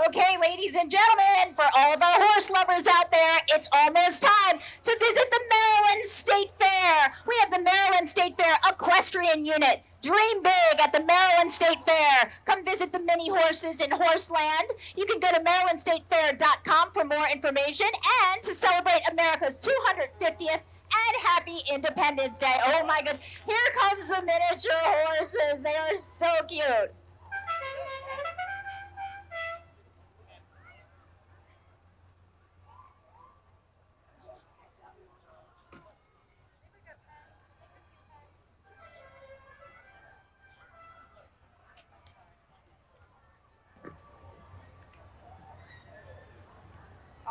Okay, ladies and gentlemen, for all of our horse lovers out there, it's almost time to visit the Maryland State Fair. We have the Maryland State Fair Equestrian Unit. Dream big at the Maryland State Fair. Come visit the mini horses in Horseland. You can go to MarylandStateFair.com for more information and to celebrate America's 250th and happy Independence Day. Oh my God, here comes the miniature horses. They are so cute.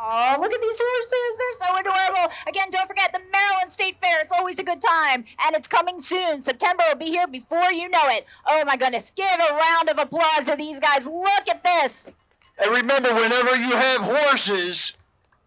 Oh, look at these horses. They're so adorable. Again, don't forget the Maryland State Fair. It's always a good time, and it's coming soon. September will be here before you know it. Oh, my goodness. Give a round of applause to these guys. Look at this. And remember, whenever you have horses,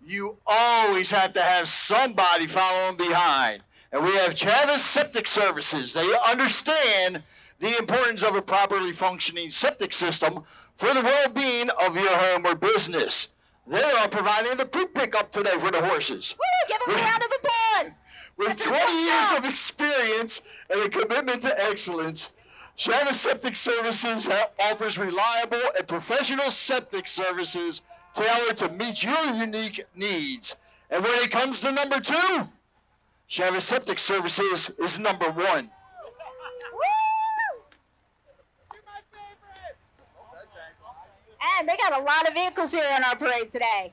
you always have to have somebody following behind. And we have Chavis Septic Services. They understand the importance of a properly functioning septic system for the well-being of your home or business. They are providing the poop pickup today for the horses. Woo, give them a round of applause. With That's 20 years awesome. of experience and a commitment to excellence, Chavis Septic Services offers reliable and professional septic services tailored to meet your unique needs. And when it comes to number 2, Chavis Septic Services is number 1. Woo! And they got a lot of vehicles here on our parade today.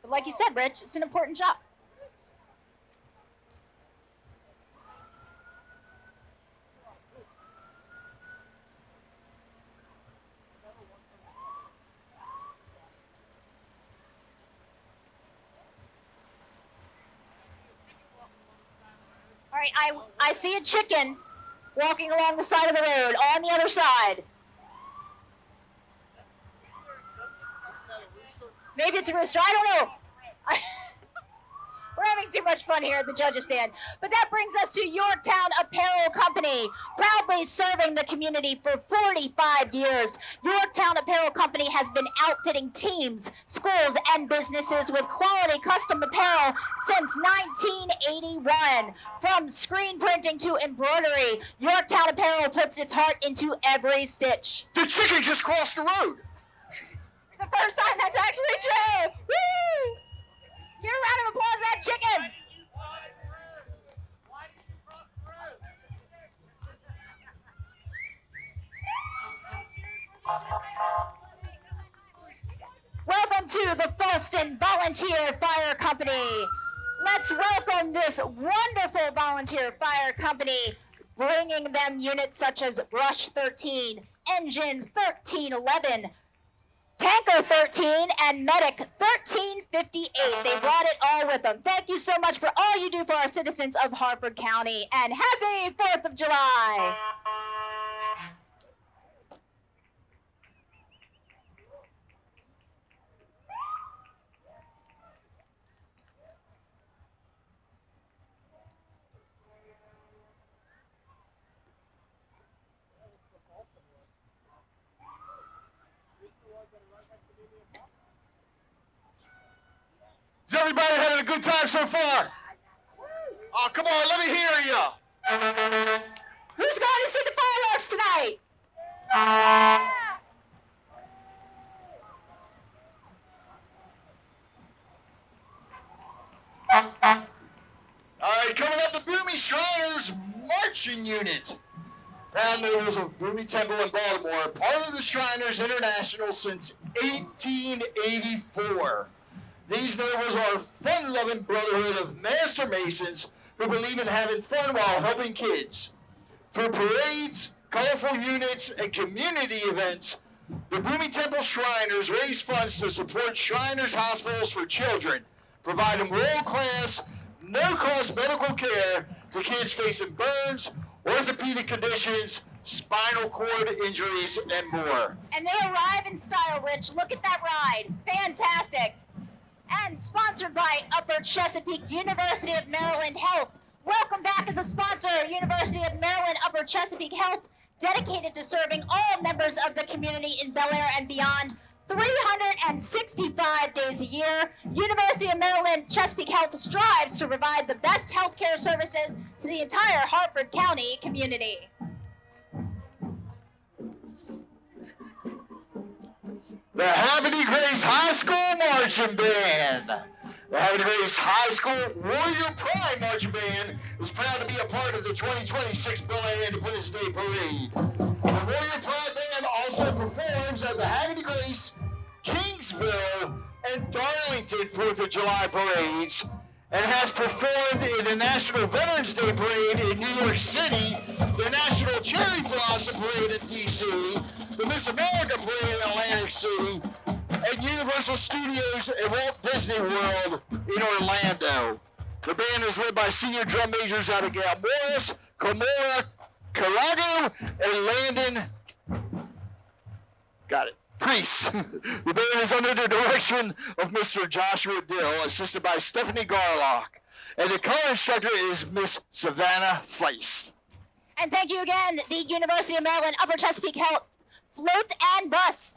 But like you said, Rich, it's an important job. All right, I see a chicken walking along the side of the road on the other side. Maybe it's a rooster. I don't know. We're having too much fun here at the judges' stand. But that brings us to Yorktown Apparel Company, proudly serving the community for 45 years. Yorktown Apparel Company has been outfitting teams, schools, and businesses with quality custom apparel since 1981. From screen printing to embroidery, Yorktown Apparel puts its heart into every stitch. The chicken just crossed the road. The first time that's actually true. Woo! Give a round of applause to that chicken. Welcome to the Fulton Volunteer Fire Company. Let's welcome this wonderful volunteer fire company, bringing them units such as Brush 13, Engine 1311, Tanker 13, and Medic 1358. They brought it all with them. Thank you so much for all you do for our citizens of Harford County, and happy 4th of July. Is everybody having a good time so far? Oh, come on, let me hear you. Who's going to see the fireworks tonight? All right, coming up, the Boomy Shriners Marching Unit. Proud members of Boomy Temple in Baltimore, part of the Shriners International since 1884. These nobles are a fun-loving brotherhood of master masons who believe in having fun while helping kids. Through parades, colorful units, and community events, the Boomy Temple Shriners raise funds to support Shriners Hospitals for Children, providing world-class, no-cost medical care to kids facing burns, orthopedic conditions, spinal cord injuries, and more. And they arrive in style, Rich. Look at that ride. Fantastic. And sponsored by Upper Chesapeake University of Maryland Health. Welcome back as a sponsor, University of Maryland Upper Chesapeake Health, dedicated to serving all members of the community in Bel Air and beyond. 365 days a year, University of Maryland Chesapeake Health strives to provide the best healthcare services to the entire Harford County community. The Havany Grace High School Marching Band. The Harvard Grace High School Warrior Pride Marching Band is proud to be a part of the 2026 Bel Air Independence Day Parade. The Warrior Pride Band also performs at the Harvard Grace, Kingsville, and Darlington 4th of July parades, and has performed in the National Veterans Day Parade in New York City, the National Cherry Blossom Parade in D.C., the Miss America Parade in Atlantic City, and Universal Studios at Walt Disney World in Orlando. The band is led by senior drum majors out of Gail Morris, Komora Karago, and Landon. Got it. Priest. The band is under the direction of Mr. Joshua Dill, assisted by Stephanie Garlock. And the color instructor is Miss Savannah Feist. And thank you again, the University of Maryland Upper Chesapeake Health Float and Bus.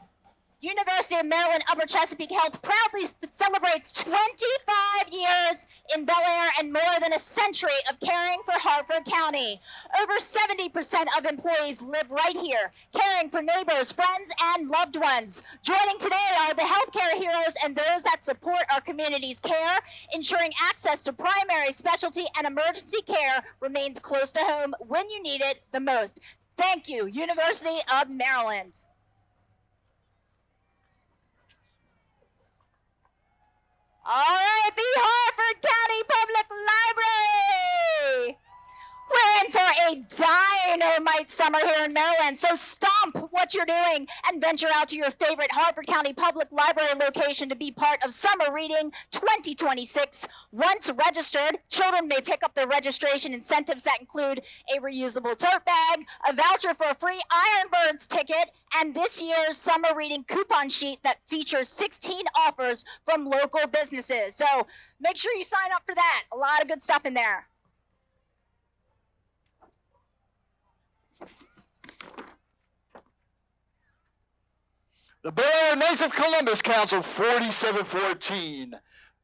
University of Maryland Upper Chesapeake Health proudly celebrates 25 years in Bel Air and more than a century of caring for Harford County. Over 70% of employees live right here, caring for neighbors, friends, and loved ones. Joining today are the healthcare heroes and those that support our community's care, ensuring access to primary, specialty, and emergency care remains close to home when you need it the most. Thank you, University of Maryland. All right, the Harford County Public Library. We're in for a dynamite summer here in Maryland, so stomp what you're doing and venture out to your favorite Harford County Public Library location to be part of Summer Reading 2026. Once registered, children may pick up their registration incentives that include a reusable tote bag, a voucher for a free Ironbirds ticket, and this year's Summer Reading coupon sheet that features 16 offers from local businesses. So make sure you sign up for that. A lot of good stuff in there. The Bel Air Knights of Columbus Council 4714,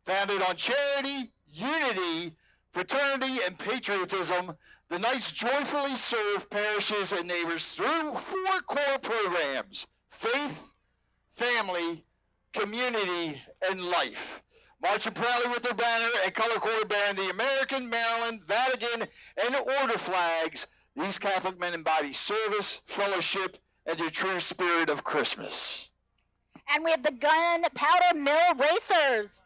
founded on charity, unity, fraternity, and patriotism, the Knights joyfully serve parishes and neighbors through 4 core programs: faith, family, community, and life. Marching proudly with their banner and color code bearing the American, Maryland, Vatican, and Order flags, these Catholic men embody service, fellowship, and the true spirit of Christmas. And we have the Gunpowder Mill Racers.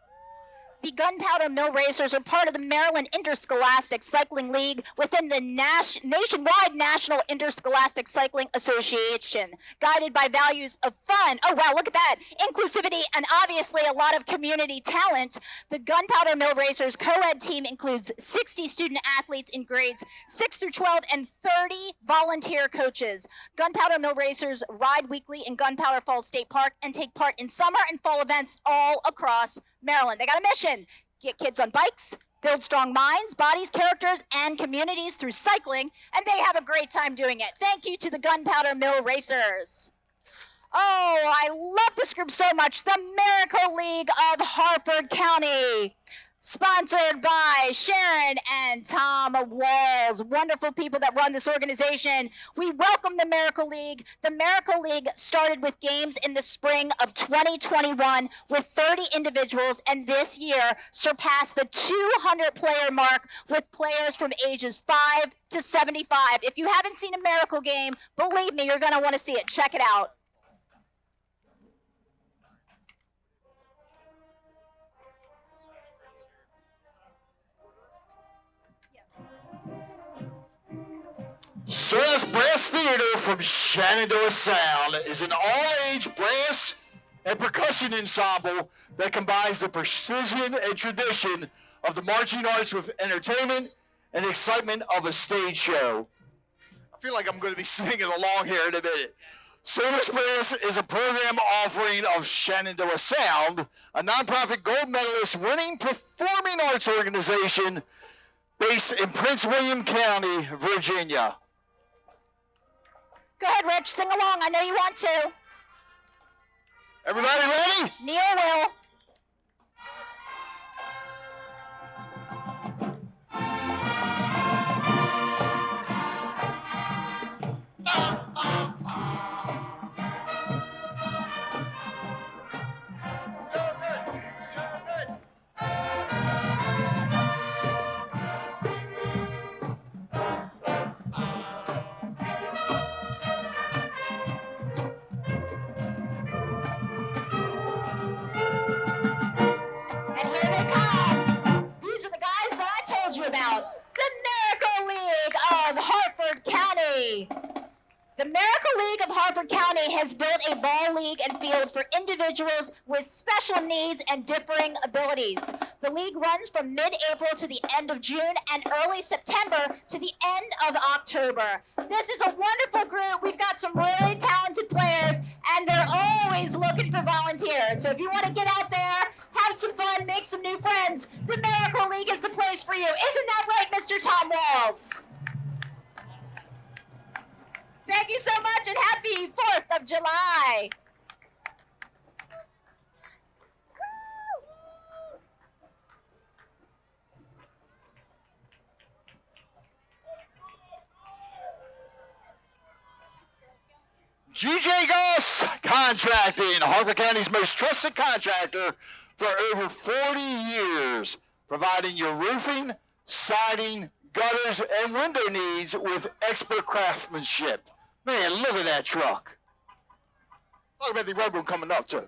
The Gunpowder Mill Racers are part of the Maryland Interscholastic Cycling League within the nationwide National Interscholastic Cycling Association, guided by values of fun, oh wow, look at that, inclusivity, and obviously a lot of community talent. The Gunpowder Mill Racers co-ed team includes 60 student athletes in grades 6 through 12 and 30 volunteer coaches. Gunpowder Mill Racers ride weekly in Gunpowder Falls State Park and take part in summer and fall events all across Maryland. They got a mission: get kids on bikes, build strong minds, bodies, characters, and communities through cycling, and they have a great time doing it. Thank you to the Gunpowder Mill Racers. Oh, I love this group so much. The Miracle League of Harford County, sponsored by Sharon and Tom Walls, wonderful people that run this organization. We welcome the Miracle League. The Miracle League started with games in the spring of 2021 with 30 individuals, and this year surpassed the 200-player mark with players from ages 5 to 75. If you haven't seen a Miracle game, believe me, you're going to want to see it. Check it out. Service Brass Theater from Shenandoah Sound is an all-age brass and percussion ensemble that combines the precision and tradition of the marching arts with entertainment and excitement of a stage show. I feel like I'm going to be singing along here in a minute. Service Brass is a program offering of Shenandoah Sound, a nonprofit gold medalist winning performing arts organization based in Prince William County, Virginia. Go ahead, Rich, sing along. I know you want to. Everybody ready? Neil will. So good, so good. The Miracle League of Harford County has built a ball league and field for individuals with special needs and differing abilities. The league runs from mid-April to the end of June and early September to the end of October. This is a wonderful group. We've got some really talented players, and they're always looking for volunteers. So if you want to get out there, have some fun, make some new friends, the Miracle League is the place for you. Isn't that right, Mr. Tom Walls? Thank you so much, and happy 4th of July. GJ Goss Contracting, Harford County's most trusted contractor for over 40 years, providing your roofing, siding, gutters, and window needs with expert craftsmanship. Man, look at that truck. Talk about the road room coming up, too.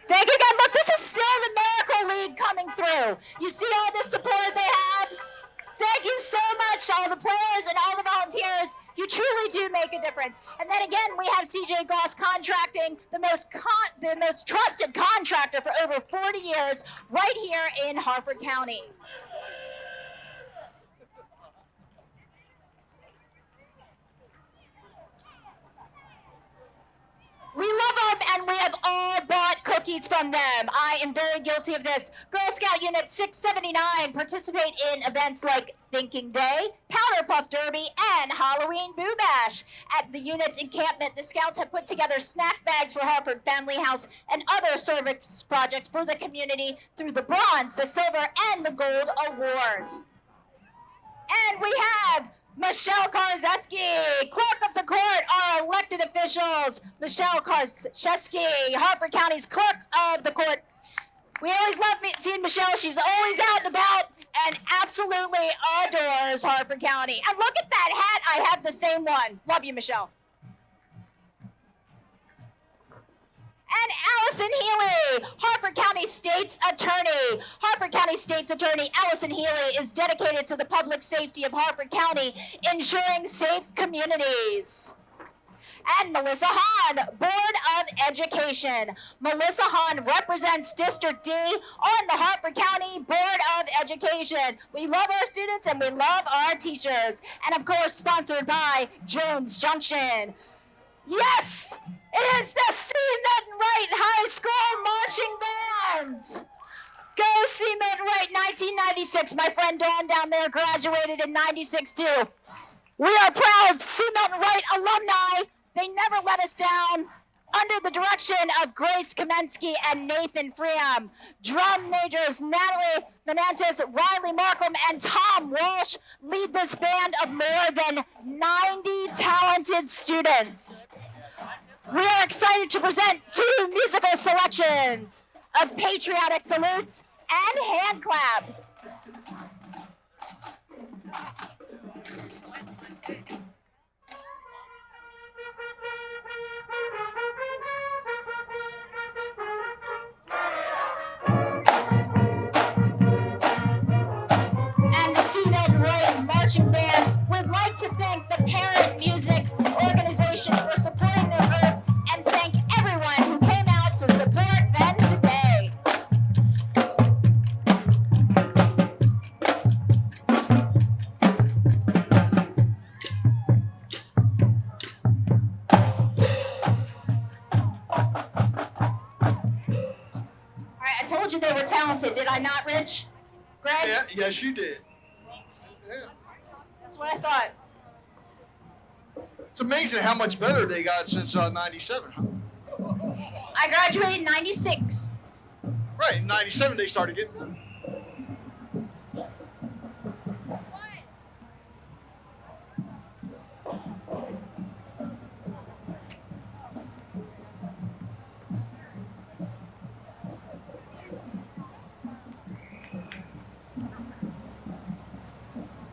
Thank you again. Look, this is still the Miracle League coming through. You see all the support they have? Thank you so much to all the players and all the volunteers. You truly do make a difference. And then again, we have CJ Goss Contracting, the most trusted contractor for over 40 years, right here in Harford County. We love them, and we have all bought cookies from them. I am very guilty of this. Girl Scout Unit 679 participate in events like Thinking Day, Powder Puff Derby, and Halloween Boo Bash. At the unit's encampment, the Scouts have put together snack bags for Harford Family House and other service projects for the community through the Bronze, the Silver, and the Gold Awards. And we have Michelle Karzeski, Clerk of the Court, our elected officials. Michelle Karzeski, Harford County's Clerk of the Court. We always love seeing Michelle. She's always out and about and absolutely adores Harford County. And look at that hat. I have the same one. Love you, Michelle. And Allison Healy, Harford County State's Attorney. Harford County State's Attorney Allison Healy is dedicated to the public safety of Harford County, ensuring safe communities. And Melissa Hahn, Board of Education. Melissa Hahn represents District D on the Harford County Board of Education. We love our students and we love our teachers. And of course, sponsored by Jones Junction. Yes, it is the Cement Right High School Marching Band. Go Cement Right 1996. My friend Dawn down there graduated in 96 too. We are proud Cement Right alumni. They never let us down. Under the direction of Grace Kamensky and Nathan Freeam, drum majors Natalie Menantis, Riley Markham, and Tom Walsh lead this band of more than 90 talented students. We are excited to present 2 musical selections of patriotic salutes and hand clap. And the Cement Right Marching Band would like to thank the Parent Music Organization for supporting their group and thank everyone who came out to support them today. All right, I told you they were talented, did I not, Rich? Greg? Yeah, yes, you did. Yeah. That's what I thought. It's amazing how much better they got since 97. Huh? I graduated in 96. Right, in 97 they started getting better.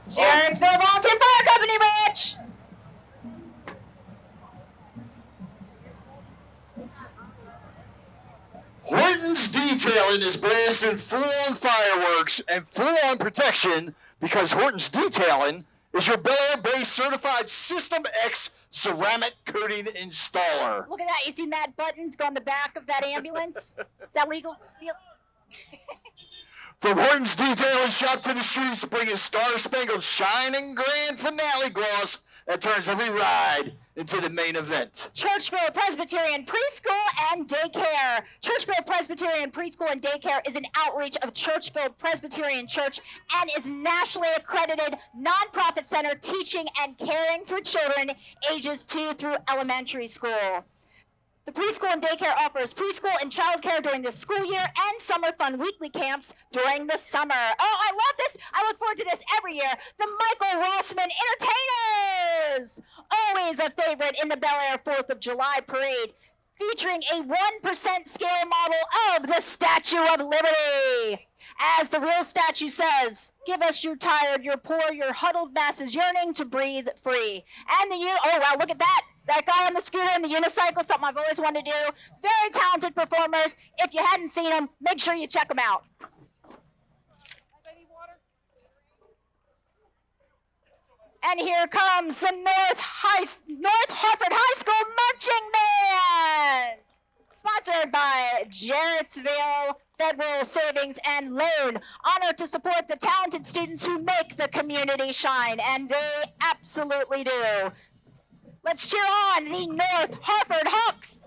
Sharonsville Volunteer Fire Company, Rich! Horton's Detailing is blasting full-on fireworks and full-on protection because Horton's Detailing is your Bel Air-based certified System X ceramic coating installer. Look at that. You see Matt Buttons go on the back of that ambulance? Is that legal? From Horton's Detailing shop to the streets, bringing star-spangled shining grand finale gloss that turns every ride into the main event. Churchville Presbyterian Preschool and Daycare. Churchville Presbyterian Preschool and Daycare is an outreach of Churchville Presbyterian Church and is nationally accredited nonprofit center teaching and caring for children ages 2 through elementary school. The preschool and daycare offers preschool and childcare during the school year and summer fun weekly camps during the summer. Oh, I love this. I look forward to this every year. The Michael Rossman Entertainers. Always a favorite in the Bel Air 4th of July parade, featuring a 1% scale model of the Statue of Liberty. As the real statue says, give us your tired, your poor, your huddled masses yearning to breathe free. And oh wow, look at that. That guy on the scooter and the unicycle, something I've always wanted to do. Very talented performers. If you hadn't seen them, make sure you check them out. And here comes the North Harford High School Marching Band, sponsored by Jarrettsville Federal Savings and Loan. Honored to support the talented students who make the community shine, and they absolutely do. Let's cheer on the North Harford Hawks.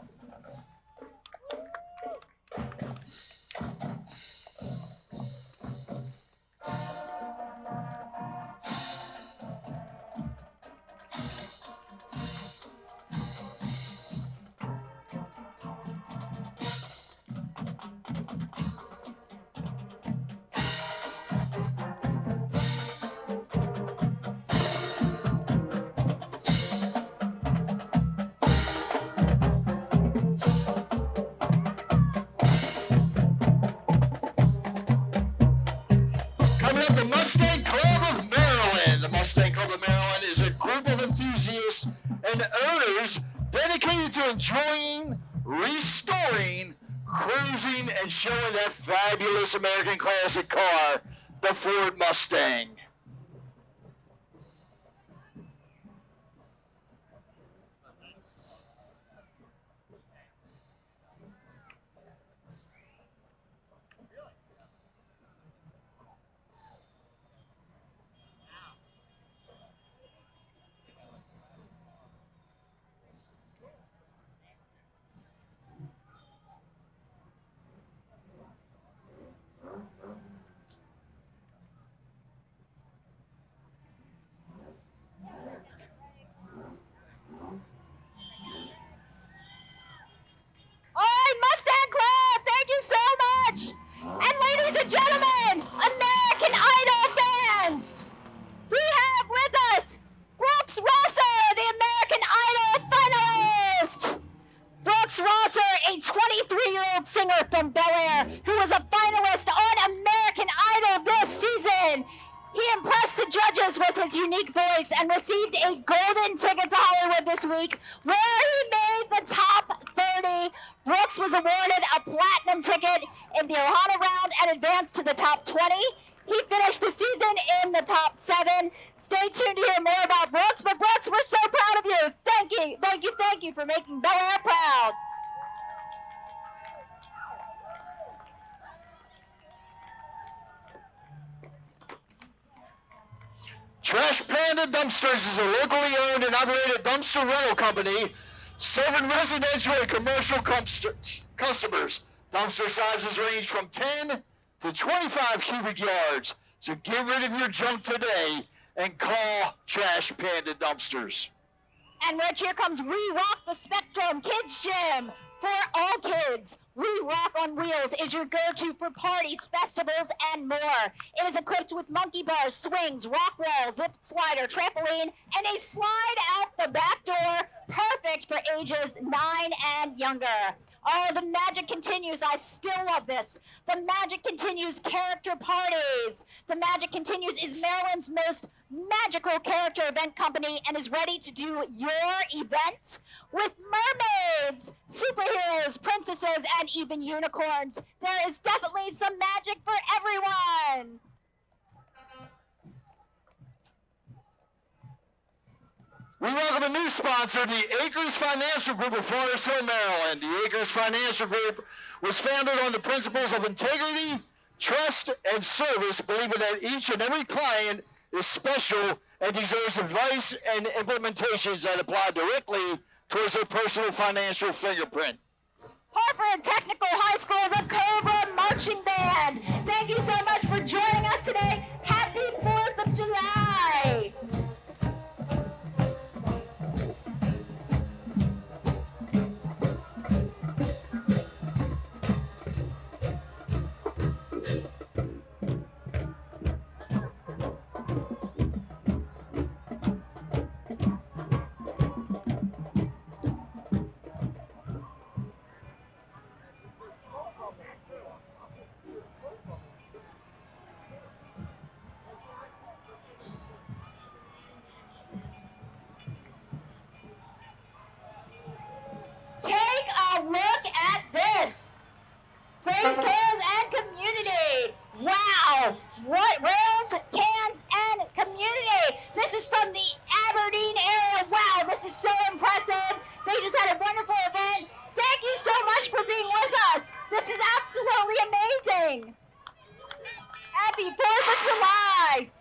The Mustang Club of Maryland. The Mustang Club of Maryland is a group of enthusiasts and owners dedicated to enjoying, restoring, cruising, and showing that fabulous American classic car, the Ford Mustang. Gentlemen, American Idol fans, we have with us Brooks Rosser, the American Idol finalist. Brooks Rosser, a 23-year-old singer from Bel Air who was a finalist on American Idol this season. He impressed the judges with his unique voice and received a golden ticket to Hollywood this week, where he made the top 30. Brooks was awarded a platinum ticket in the Ohana round and advanced to the top 20. He finished the season in the top 7. Stay tuned to hear more about Brooks, but Brooks, we're so proud of you. Thank you for making Bel Air proud. Trash Panda Dumpsters is a locally owned and operated dumpster rental company serving residential and commercial customers. Dumpster sizes range from 10 to 25 cubic yards. So get rid of your junk today and call Trash Panda Dumpsters. And Rich, here comes We Rock the Spectrum Kids Gym for all kids. We Rock on Wheels is your go-to for parties, festivals, and more. It is equipped with monkey bars, swings, rock wall, zip slider, trampoline, and a slide out the back door, perfect for ages 9 and younger. Oh, the magic continues. I still love this. The magic continues. Character parties. The magic continues is Maryland's most magical character event company and is ready to do your event with mermaids, superheroes, princesses, and even unicorns. There is definitely some magic for everyone. We welcome a new sponsor, the Acres Financial Group of Forest Hill, Maryland. The Acres Financial Group was founded on the principles of integrity, trust, and service, believing that each and every client is special and deserves advice and implementations that apply directly towards their personal financial fingerprint. Harford Technical High School, the Cobra Marching Band. Thank you so much for joining us today. Happy 4th of July. Take a look at this. Praise, cares, and community. Wow. What rails, cans, and community. This is from the Aberdeen area. Wow, this is so impressive. They just had a wonderful event. Thank you so much for being with us. This is absolutely amazing. Happy 4th of July.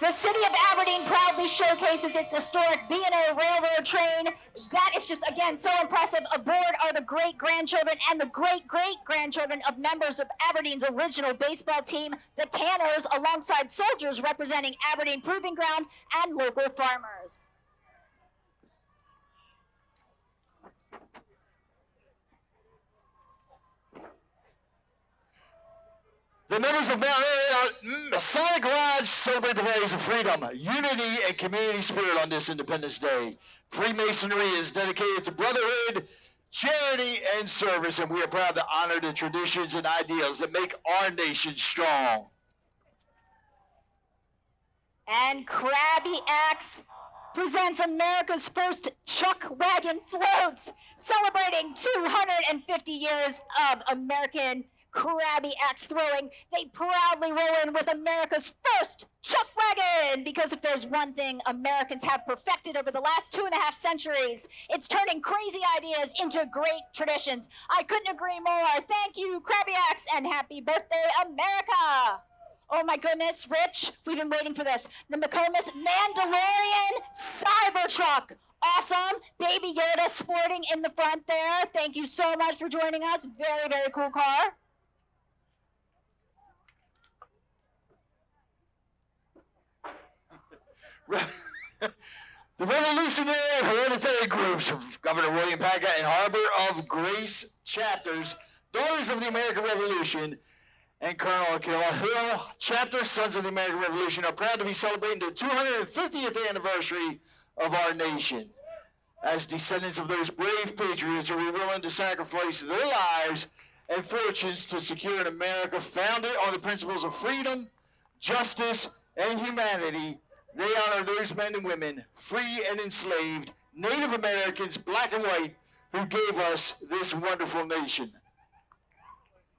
The city of Aberdeen proudly showcases its historic B&O railroad train. That is just, again, so impressive. Aboard are the great-grandchildren and the great-great-grandchildren of members of Aberdeen's original baseball team, the Canners, alongside soldiers representing Aberdeen Proving Ground and local farmers. The members of Mount Airy Masonic Lodge celebrate the values of freedom, unity, and community spirit on this Independence Day. Freemasonry is dedicated to brotherhood, charity, and service, and we are proud to honor the traditions and ideals that make our nation strong. And Krabby Axe presents America's first chuck wagon floats, celebrating 250 years of American Krabby Axe throwing. They proudly roll in with America's first chuck wagon, because if there's one thing Americans have perfected over the last 2.5 centuries, it's turning crazy ideas into great traditions. I couldn't agree more. Thank you, Krabby Axe, and happy birthday, America. Oh my goodness, Rich, we've been waiting for this. The McComas Mandalorian Cybertruck. Awesome. Baby Yoda sporting in the front there. Thank you so much for joining us. Very, very cool car. The revolutionary hereditary groups of Governor William Packer and Harbor of Grace chapters, Daughters of the American Revolution, and Colonel Akila Hill chapter, Sons of the American Revolution, are proud to be celebrating the 250th anniversary of our nation. As descendants of those brave patriots who were willing to sacrifice their lives and fortunes to secure an America founded on the principles of freedom, justice, and humanity, they honor those men and women, free and enslaved, Native Americans, black and white, who gave us this wonderful nation.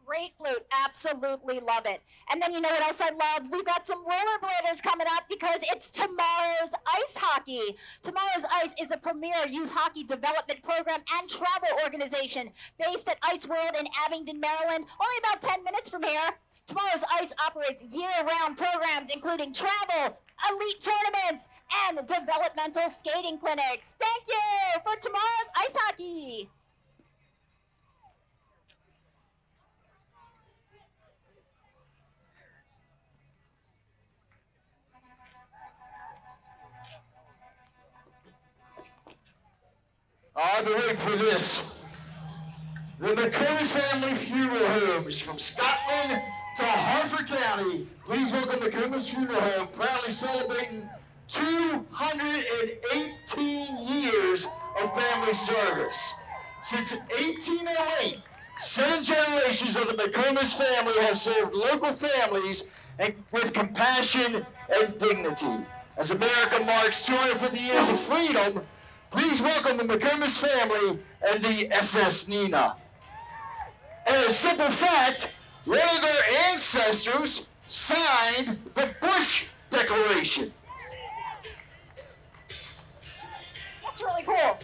Great flute, absolutely love it. And then you know what else I love? We've got some rollerbladers coming up because it's Tomorrow's Ice Hockey. Tomorrow's Ice is a premier youth hockey development program and travel organization based at Ice World in Abingdon, Maryland, only about 10 minutes from here. Tomorrow's Ice operates year-round programs including travel, elite tournaments, and developmental skating clinics. Thank you for Tomorrow's Ice Hockey. I've been waiting for this. The McComas Family Funeral Homes from Scotland to Harford County. Please welcome McComas Funeral Home, proudly celebrating 218 years of family service. Since 1808, 7 generations of the McComas family have served local families with compassion and dignity. As America marks 250 years of freedom, please welcome the McComas family and the SS Nina. And a simple fact, one of their ancestors signed the Bush Declaration. That's really cool.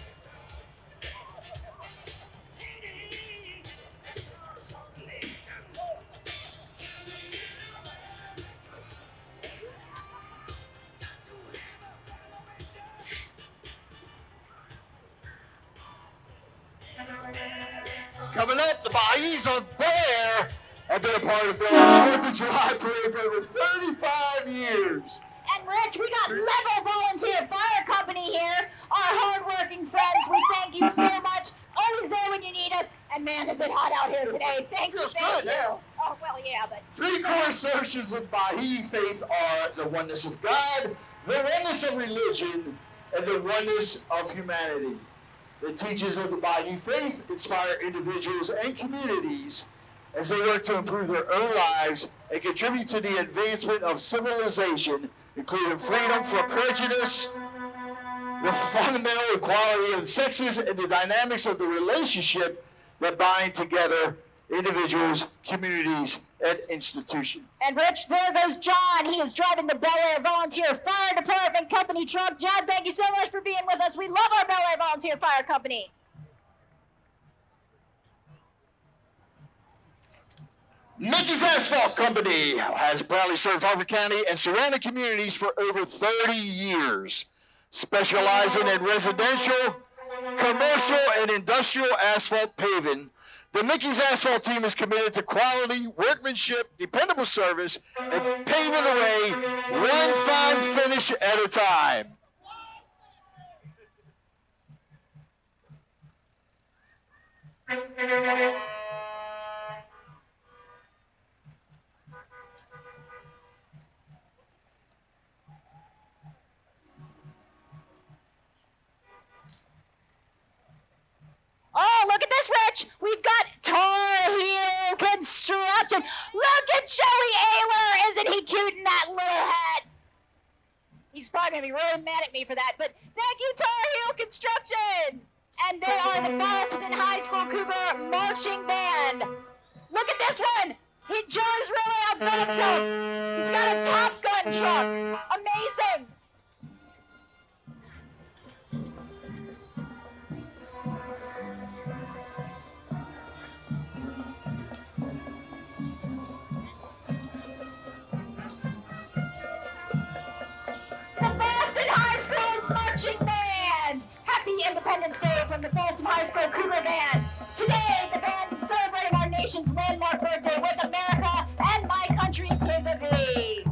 Coming up, the Bahis of Bel Air have been a part of Bel Air's 4th of July parade for over 35 years. And Rich, we got Level Volunteer Fire Company here, our hardworking friends. We thank you so much. Always there when you need us. And man, is it hot out here today. Thank you, Feels thank good, you. yeah. Oh, well, yeah, but... 3 core assertions of Baha'i faith are the oneness of God, the oneness of religion, and the oneness of humanity. The teachings of the Baha'i faith inspire individuals and communities as they work to improve their own lives and contribute to the advancement of civilization, including freedom from prejudice, the fundamental equality of the sexes, and the dynamics of the relationship that bind together individuals, communities, and institutions. And Rich, there goes John. He is driving the Bel Air Volunteer Fire Department Company truck. John, thank you so much for being with us. We love our Bel Air Volunteer Fire Company. Mickey's Asphalt Company has proudly served Harford County and surrounding communities for over 30 years, specializing in residential, commercial, and industrial asphalt paving. The Mickey's Asphalt team is committed to quality, workmanship, dependable service, and paving the way one fine finish at a time. Oh, look at this, Rich. We've got Tar Heel Construction. Look at Joey Ayler. Isn't he cute in that little hat? He's probably going to be really mad at me for that, but thank you, Tar Heel Construction. And they are the Boston High School Cougar Marching Band. Look at this one. Joe's really outdone himself. He's got a Top Gun truck. Amazing. Marching Band! Happy Independence Day from the Folsom High School Cougar Band. Today, the band is celebrating our nation's landmark birthday with America and My Country 'Tis of Thee.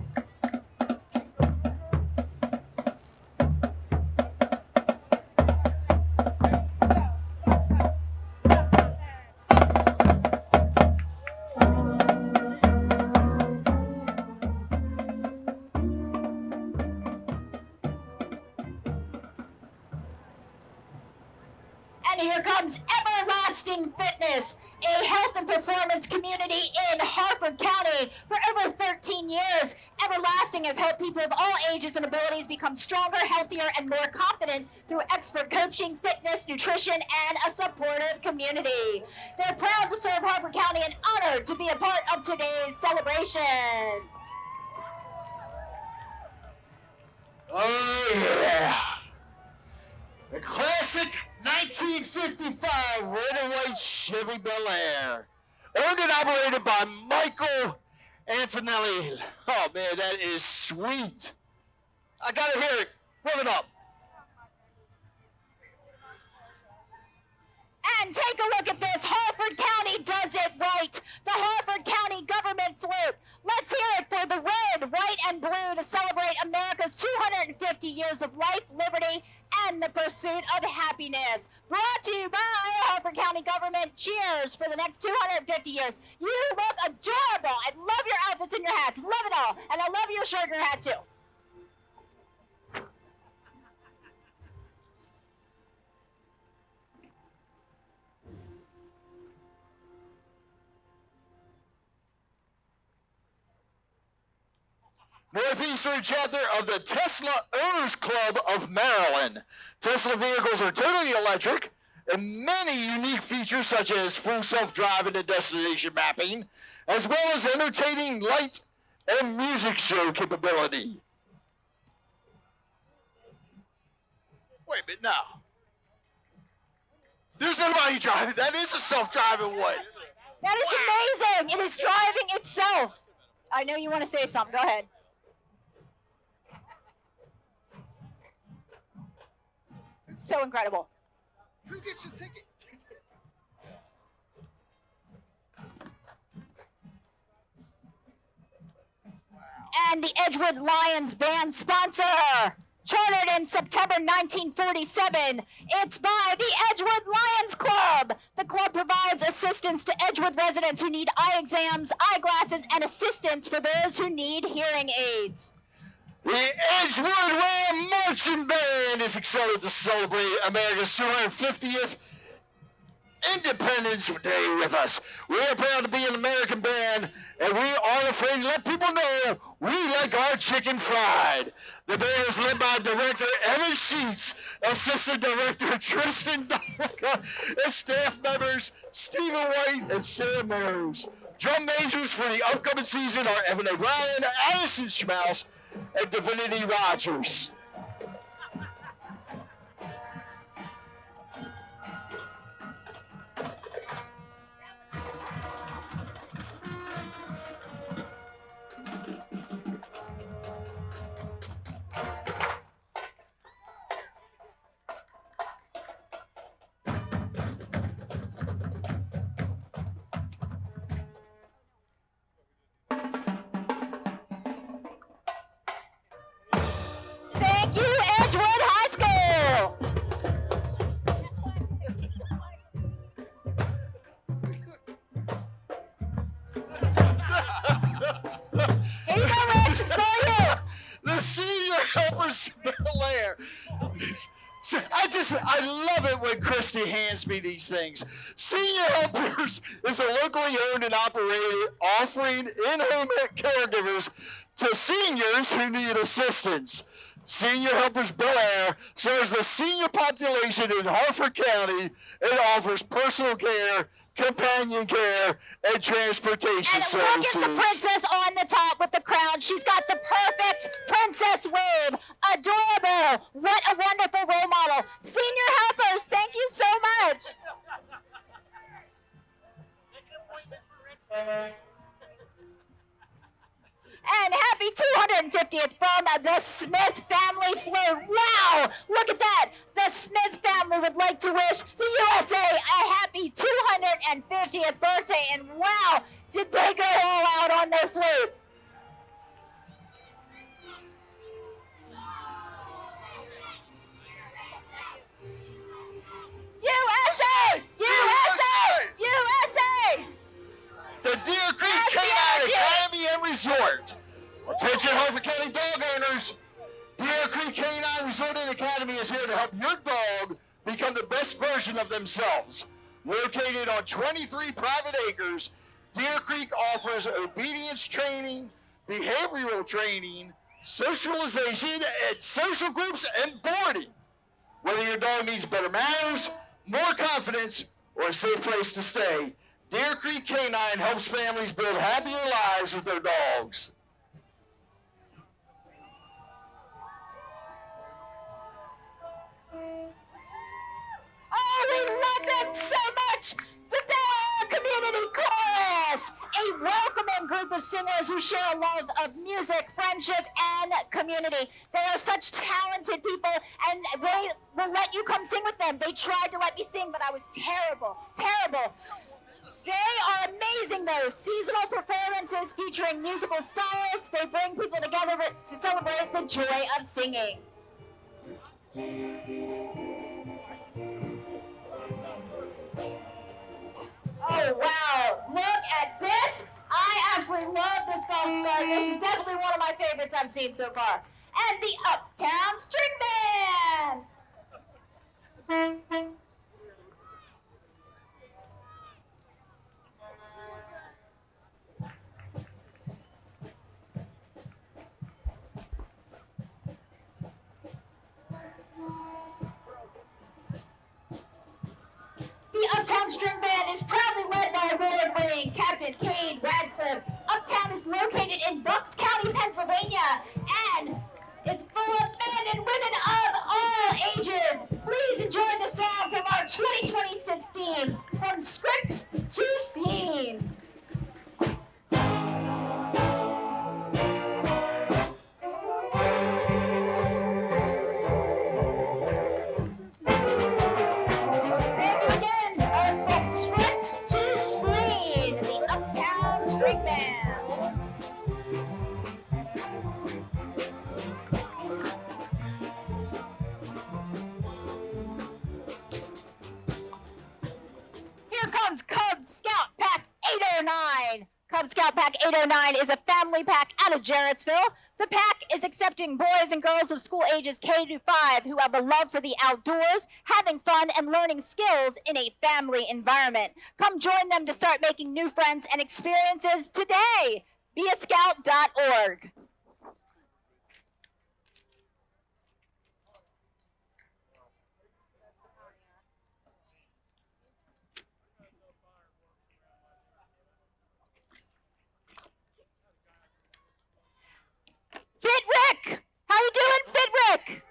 And here comes Everlasting Fitness, a health and performance community in Harford County. For over 13 years, Everlasting has helped people of all ages and abilities become stronger, healthier, and more confident through expert coaching, fitness, nutrition, and a supportive community. They're proud to serve Harford County and honored to be a part of today's celebration. Oh, yeah. The classic 1955 red and white Chevy Bel Air. Owned and operated by Michael Antonelli. Oh, man, that is sweet. I got to hear it. Rev it up. And take a look at this. Harford County does it right. The Harford County government flute. Let's hear it for the red, white, and blue to celebrate America's 250 years of life, liberty, and the pursuit of happiness. Brought to you by Harford County government. Cheers for the next 250 years. You look adorable. I love your outfits and your hats. Love it all. And I love your shirt and your hat, too. Northeastern chapter of the Tesla Owners Club of Maryland. Tesla vehicles are totally electric and many unique features such as full self-driving and destination mapping, as well as entertaining light and music show capability. Wait a minute, no. There's nobody driving. That is a self-driving one. That is amazing. It is driving itself. I know you want to say something. Go ahead. So incredible. Who gets a ticket? And the Edgewood Lions band sponsor. Chartered in September 1947, it's by the Edgewood Lions Club. The club provides assistance to Edgewood residents who need eye exams, eyeglasses, and assistance for those who need hearing aids. The Edgewood Ram Marching Band is excited to celebrate America's 250th Independence Day with us. We are proud to be an American band, and we aren't afraid to let people know we like our chicken fried. The band is led by director Evan Sheets, assistant director Tristan Dolica, and staff members Stephen White and Sarah Meadows. Drum majors for the upcoming season are Evan O'Brien, Addison Schmaus, and Divinity Rogers. Thank you, Edgewood High School. Here you go, Rich. It's all you. The senior helpers Bel Air. I love it when Christy hands me these things. Senior Helpers is a locally owned and operated offering in-home caregivers to seniors who need assistance. Senior Helpers Bel Air serves the senior population in Harford County and offers personal care, companion care, and transportation And services. look at the princess on the top with the crown. She's got the perfect princess wave. Adorable. What a wonderful role model. Senior Helpers, thank you so much. And happy 250th from the Smith family float. Wow, look at that. The Smith family would like to wish the USA a happy 250th birthday. And wow, did they go all out on their float. USA! USA! USA! The Deer Creek That's the Canine energy. Academy and Resort. Attention Harford County dog owners. Deer Creek Canine Resort and Academy is here to help your dog become the best version of themselves. Located on 23 private acres, Deer Creek offers obedience training, behavioral training, socialization, and social groups and boarding. Whether your dog needs better manners, more confidence, or a safe place to stay, Deer Creek Canine helps families build happier lives with their dogs. Oh, we love them so much! The Bel Air Community Chorus! A welcoming group of singers who share a love of music, friendship, and community. They are such talented people, and they will let you come sing with them. They tried to let me sing, but I was terrible. They are amazing, though. Seasonal performances featuring musical styles. They bring people together to celebrate the joy of singing. Oh, wow. Look at this. I absolutely love this golf cart. This is definitely one of my favorites I've seen so far. And the Uptown String Band. Uptown String Band is proudly led by award-winning Captain Cade Radcliffe. Uptown is located in Bucks County, Pennsylvania, and is full of men and women of all ages. Please enjoy the song from our 2026 theme, From Script to Scene. From script to screen, the Uptown String Band. Here comes Cub Scout Pack 809. Cub Scout Pack 809 is a family pack out of Jarrettsville. The pack is accepting boys and girls of school ages K to 5 who have a love for the outdoors, having fun, and learning skills in a family environment. Come join them to start making new friends and experiences today. BeAScout.org. Fit Rick! How you doing, Fit Rick?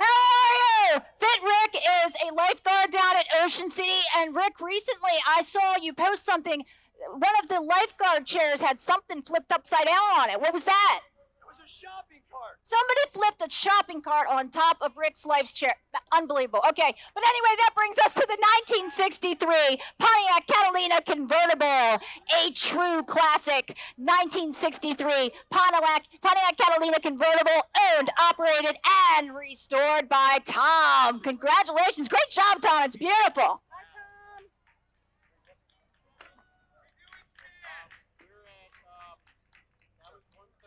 How are you? Fit Rick is a lifeguard down at Ocean City, and Rick, recently I saw you post something. One of the lifeguard chairs had something flipped upside down on it. What was that? It was a shopping cart. Somebody flipped a shopping cart on top of Rick's life's chair. Unbelievable. Okay, but anyway, that brings us to the 1963 Pontiac Catalina convertible, a true classic. 1963 Pontiac Catalina convertible, owned, operated, and restored by Tom. Congratulations. Great job, Tom. It's beautiful.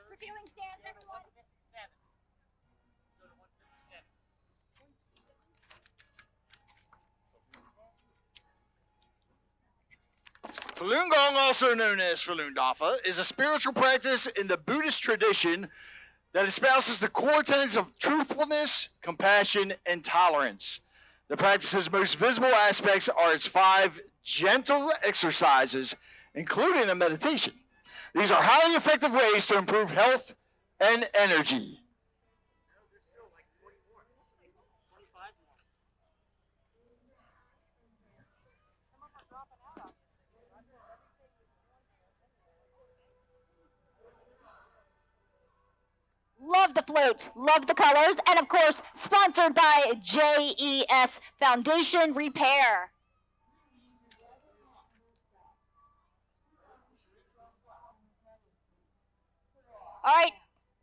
Reviewing stands, everyone. Falun Gong, also known as Falun Dafa, is a spiritual practice in the Buddhist tradition that espouses the core tenets of truthfulness, compassion, and tolerance. The practice's most visible aspects are its 5 gentle exercises, including a meditation. These are highly effective ways to improve health and energy. Love the float, love the colors, and of course, sponsored by JES Foundation Repair. All right,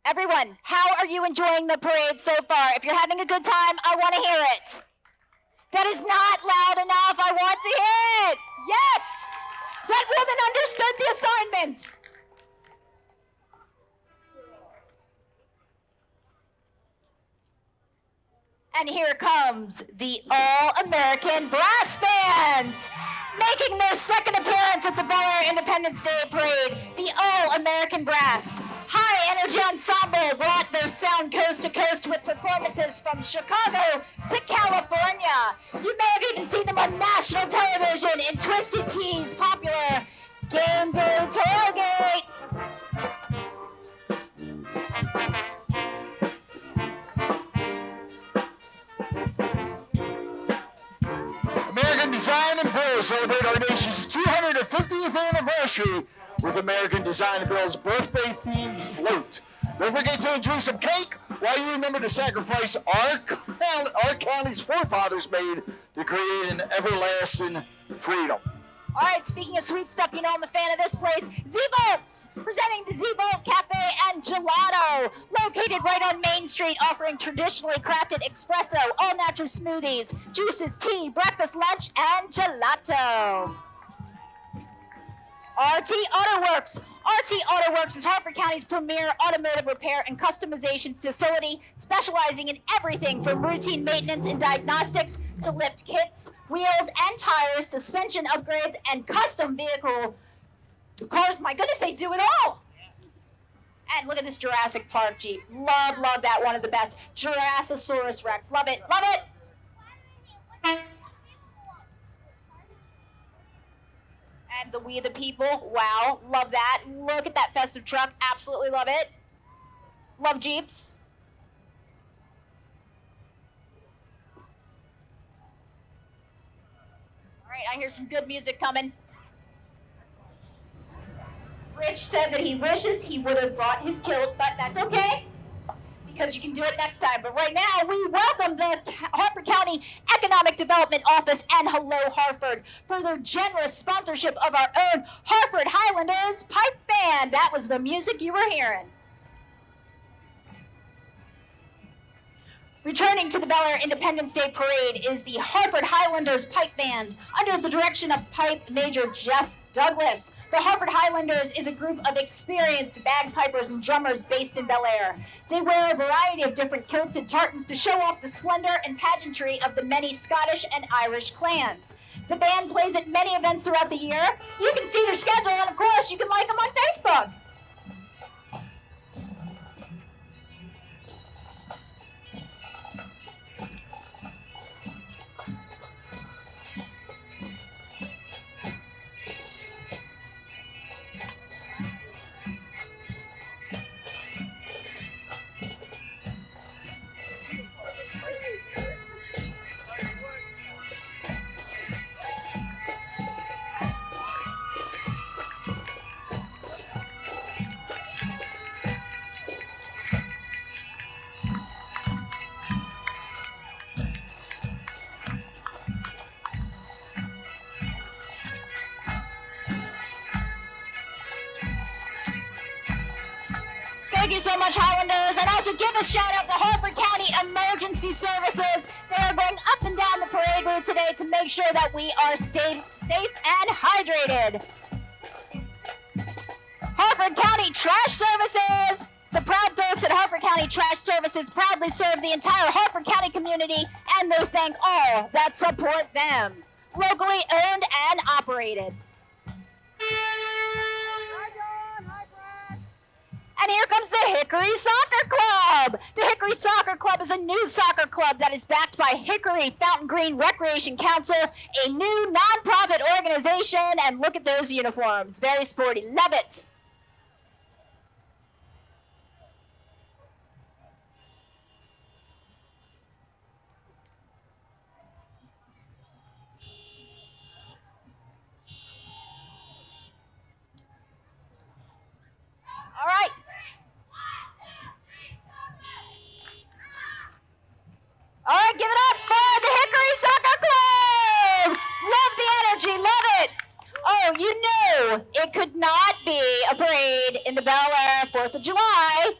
everyone, how are you enjoying the parade so far? If you're having a good time, I want to hear it. That is not loud enough. I want to hear it. Yes, that woman understood the assignment. And here comes the All-American Brass Band, making their second appearance at the Bel Air Independence Day Parade. The All-American Brass High Energy Ensemble brought their sound coast to coast with performances from Chicago to California. You may have even seen them on national television in Twisted Tea's popular Game Day Tailgate. American Design and Bill celebrate our nation's 250th anniversary with American Design and Bill's birthday-themed float. Don't forget to enjoy some cake while you remember to sacrifice our county's forefathers made to create an everlasting freedom. All right, speaking of sweet stuff, you know I'm a fan of this place. Z-Bolts, presenting the Z-Bolt Cafe and Gelato, located right on Main Street, offering traditionally crafted espresso, all-natural smoothies, juices, tea, breakfast, lunch, and gelato. RT Auto Works. RT Auto Works is Harford County's premier automotive repair and customization facility, specializing in everything from routine maintenance and diagnostics to lift kits, wheels and tires, suspension upgrades, and custom vehicle cars. My goodness, they do it all. And look at this Jurassic Park Jeep. Love that. One of the best. Jurassisaurus Rex. Love it. Love it. And the We the People, wow, love that. Look at that festive truck, absolutely love it. Love Jeeps. All right, I hear some good music coming. Rich said that he wishes he would have brought his kilt, but that's okay, because you can do it next time. But right now, we welcome the Harford County Economic Development Office and Hello Harford for their generous sponsorship of our own Harford Highlanders Pipe Band. That was the music you were hearing. Returning to the Bel Air Independence Day Parade is the Harford Highlanders Pipe Band under the direction of Pipe Major Jeff Douglas. The Harford Highlanders is a group of experienced bagpipers and drummers based in Bel Air. They wear a variety of different kilts and tartans to show off the splendor and pageantry of the many Scottish and Irish clans. The band plays at many events throughout the year. You can see their schedule, and of course, you can like them on Facebook. Thank you so much, Highlanders, and also give a shout out to Harford County Emergency Services. They are going up and down the parade route today to make sure that we are safe and hydrated. Harford County Trash Services. The proud folks at Harford County Trash Services proudly serve the entire Harford County community, and they thank all that support them. Locally owned and operated. And here comes the Hickory Soccer Club. The Hickory Soccer Club is a new soccer club that is backed by Hickory Fountain Green Recreation Council, a new nonprofit organization. And look at those uniforms. Very sporty. Love it. All right. All right, give it up for the Hickory Soccer Club! Love the energy, love it! Oh, you know it could not be a parade in the Bel Air 4th of July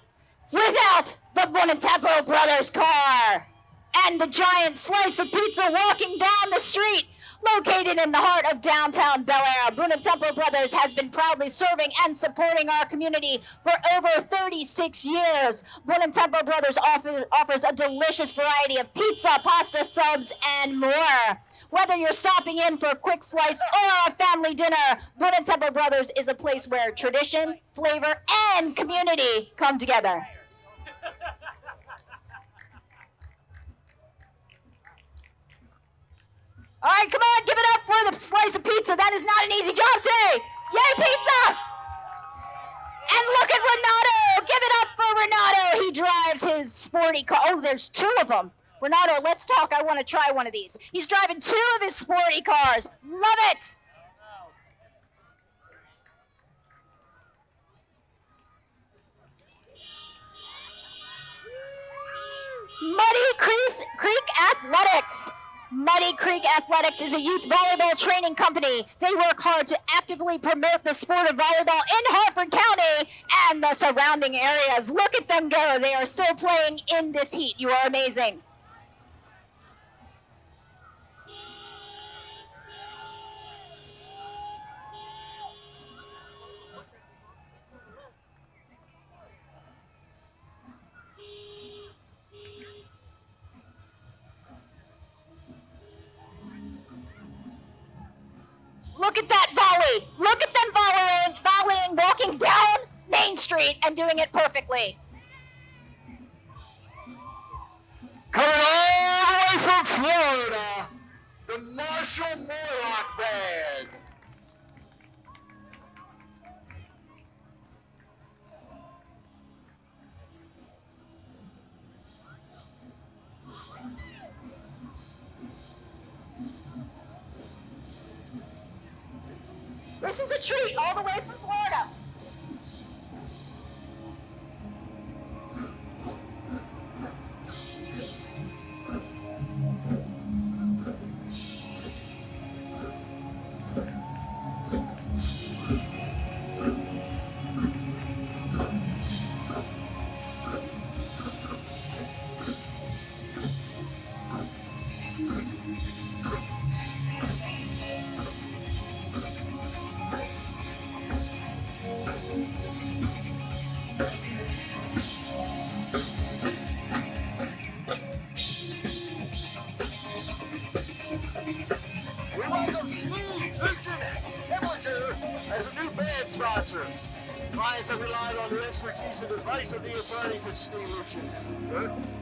without the Buonatempo Brothers car and the giant slice of pizza walking down the street. Located in the heart of downtown Bel Air, Buonatempo Brothers has been proudly serving and supporting our community for over 36 years. Buonatempo Brothers offers a delicious variety of pizza, pasta, subs, and more. Whether you're stopping in for a quick slice or a family dinner, Buonatempo Brothers is a place where tradition, flavor, and community come together. All right, come on, give it up for the slice of pizza. That is not an easy job today. Yay, pizza! And look at Renato. Give it up for Renato. He drives his sporty car. Oh, there's two of them. Renato, let's talk. I want to try one of these. He's driving two of his sporty cars. Love it. Muddy Creek Athletics. Muddy Creek Athletics is a youth volleyball training company. They work hard to actively promote the sport of volleyball in Harford County and the surrounding areas. Look at them go. They are still playing in this heat. You are amazing. Look at that volley. Look at them volleying, walking down Main Street and doing it perfectly. Coming all the way from Florida, the Marshall Morlock Band. This is a treat all the way from Florida. We welcome Steve Hemlinger as a new band sponsor. Clients have relied on the expertise and advice of the attorneys at Steve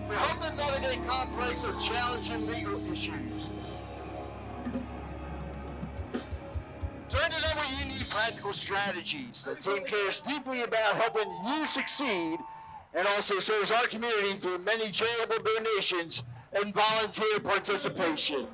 to help them navigate complex or challenging legal issues. Turn to them when you need practical strategies. The team cares deeply about helping you succeed and also serves our community through many charitable donations and volunteer participation.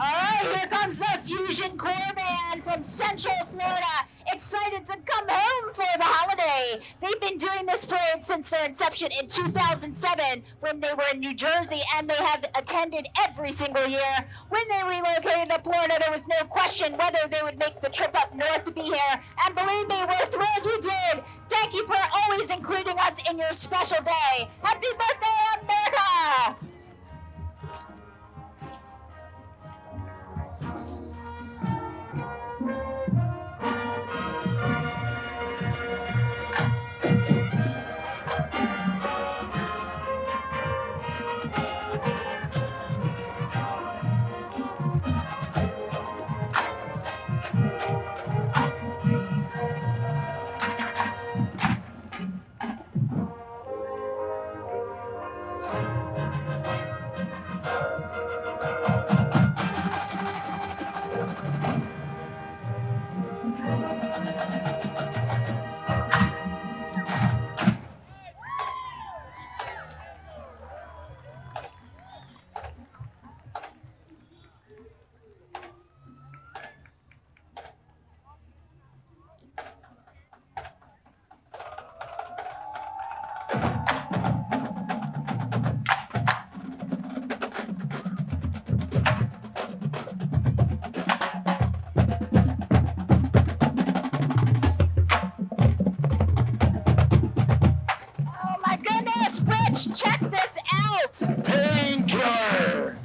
All right, here comes the Fusion Core Band from Central Florida, excited to come home for the holiday. They've been doing this parade since their inception in 2007 when they were in New Jersey, and they have attended every single year. When they relocated to Florida, there was no question whether they would make the trip up north to be here, and believe me, we're thrilled you did. Thank you for always including us in your special day. Happy birthday, America! Check this out! Painkiller!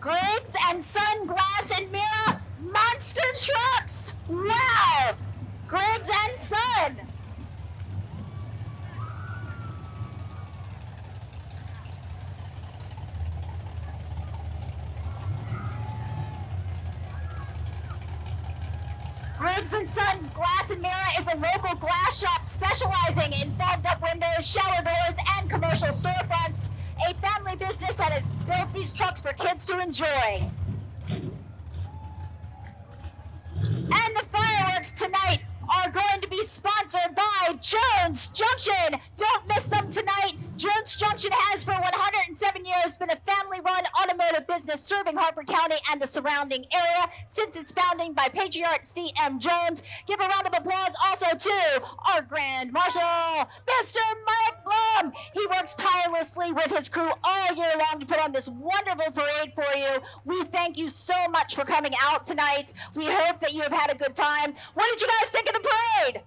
Griggs and Son Glass and Mirror Monster Trucks! Wow! Griggs and Son! Griggs & Sons Glass and Mirror is a local glass shop specializing in fogged-up windows, shower doors, and commercial storefronts. A family business that has built these trucks for kids to enjoy. And the fireworks tonight are going to be sponsored by Jones Junction. Don't miss them tonight. Jones Junction has for 107 years been a family-run automotive business serving Harford County and the surrounding area since its founding by patriarch C.M. Jones. Give a round of applause also to our Grand Marshal, Mr. Mike Blum. He works tirelessly with his crew all year long to put on this wonderful parade for you. We thank you so much for coming out tonight. We hope that you have had a good time. What did you guys think of the parade?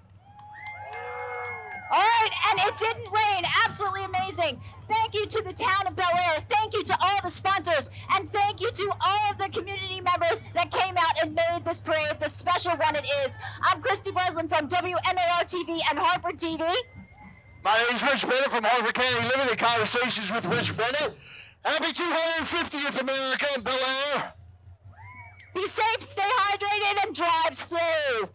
All right, and it didn't rain. Absolutely amazing. Thank you to the town of Bel Air. Thank you to all the sponsors. And thank you to all of the community members that came out and made this parade the special one it is. I'm Christy Breslin from WMAR-TV and HarfordTV. My name is Rich Bennett from Harford County Living in Conversations with Rich Bennett. Happy 250th America in Bel Air. Be safe, stay hydrated, and drive slow.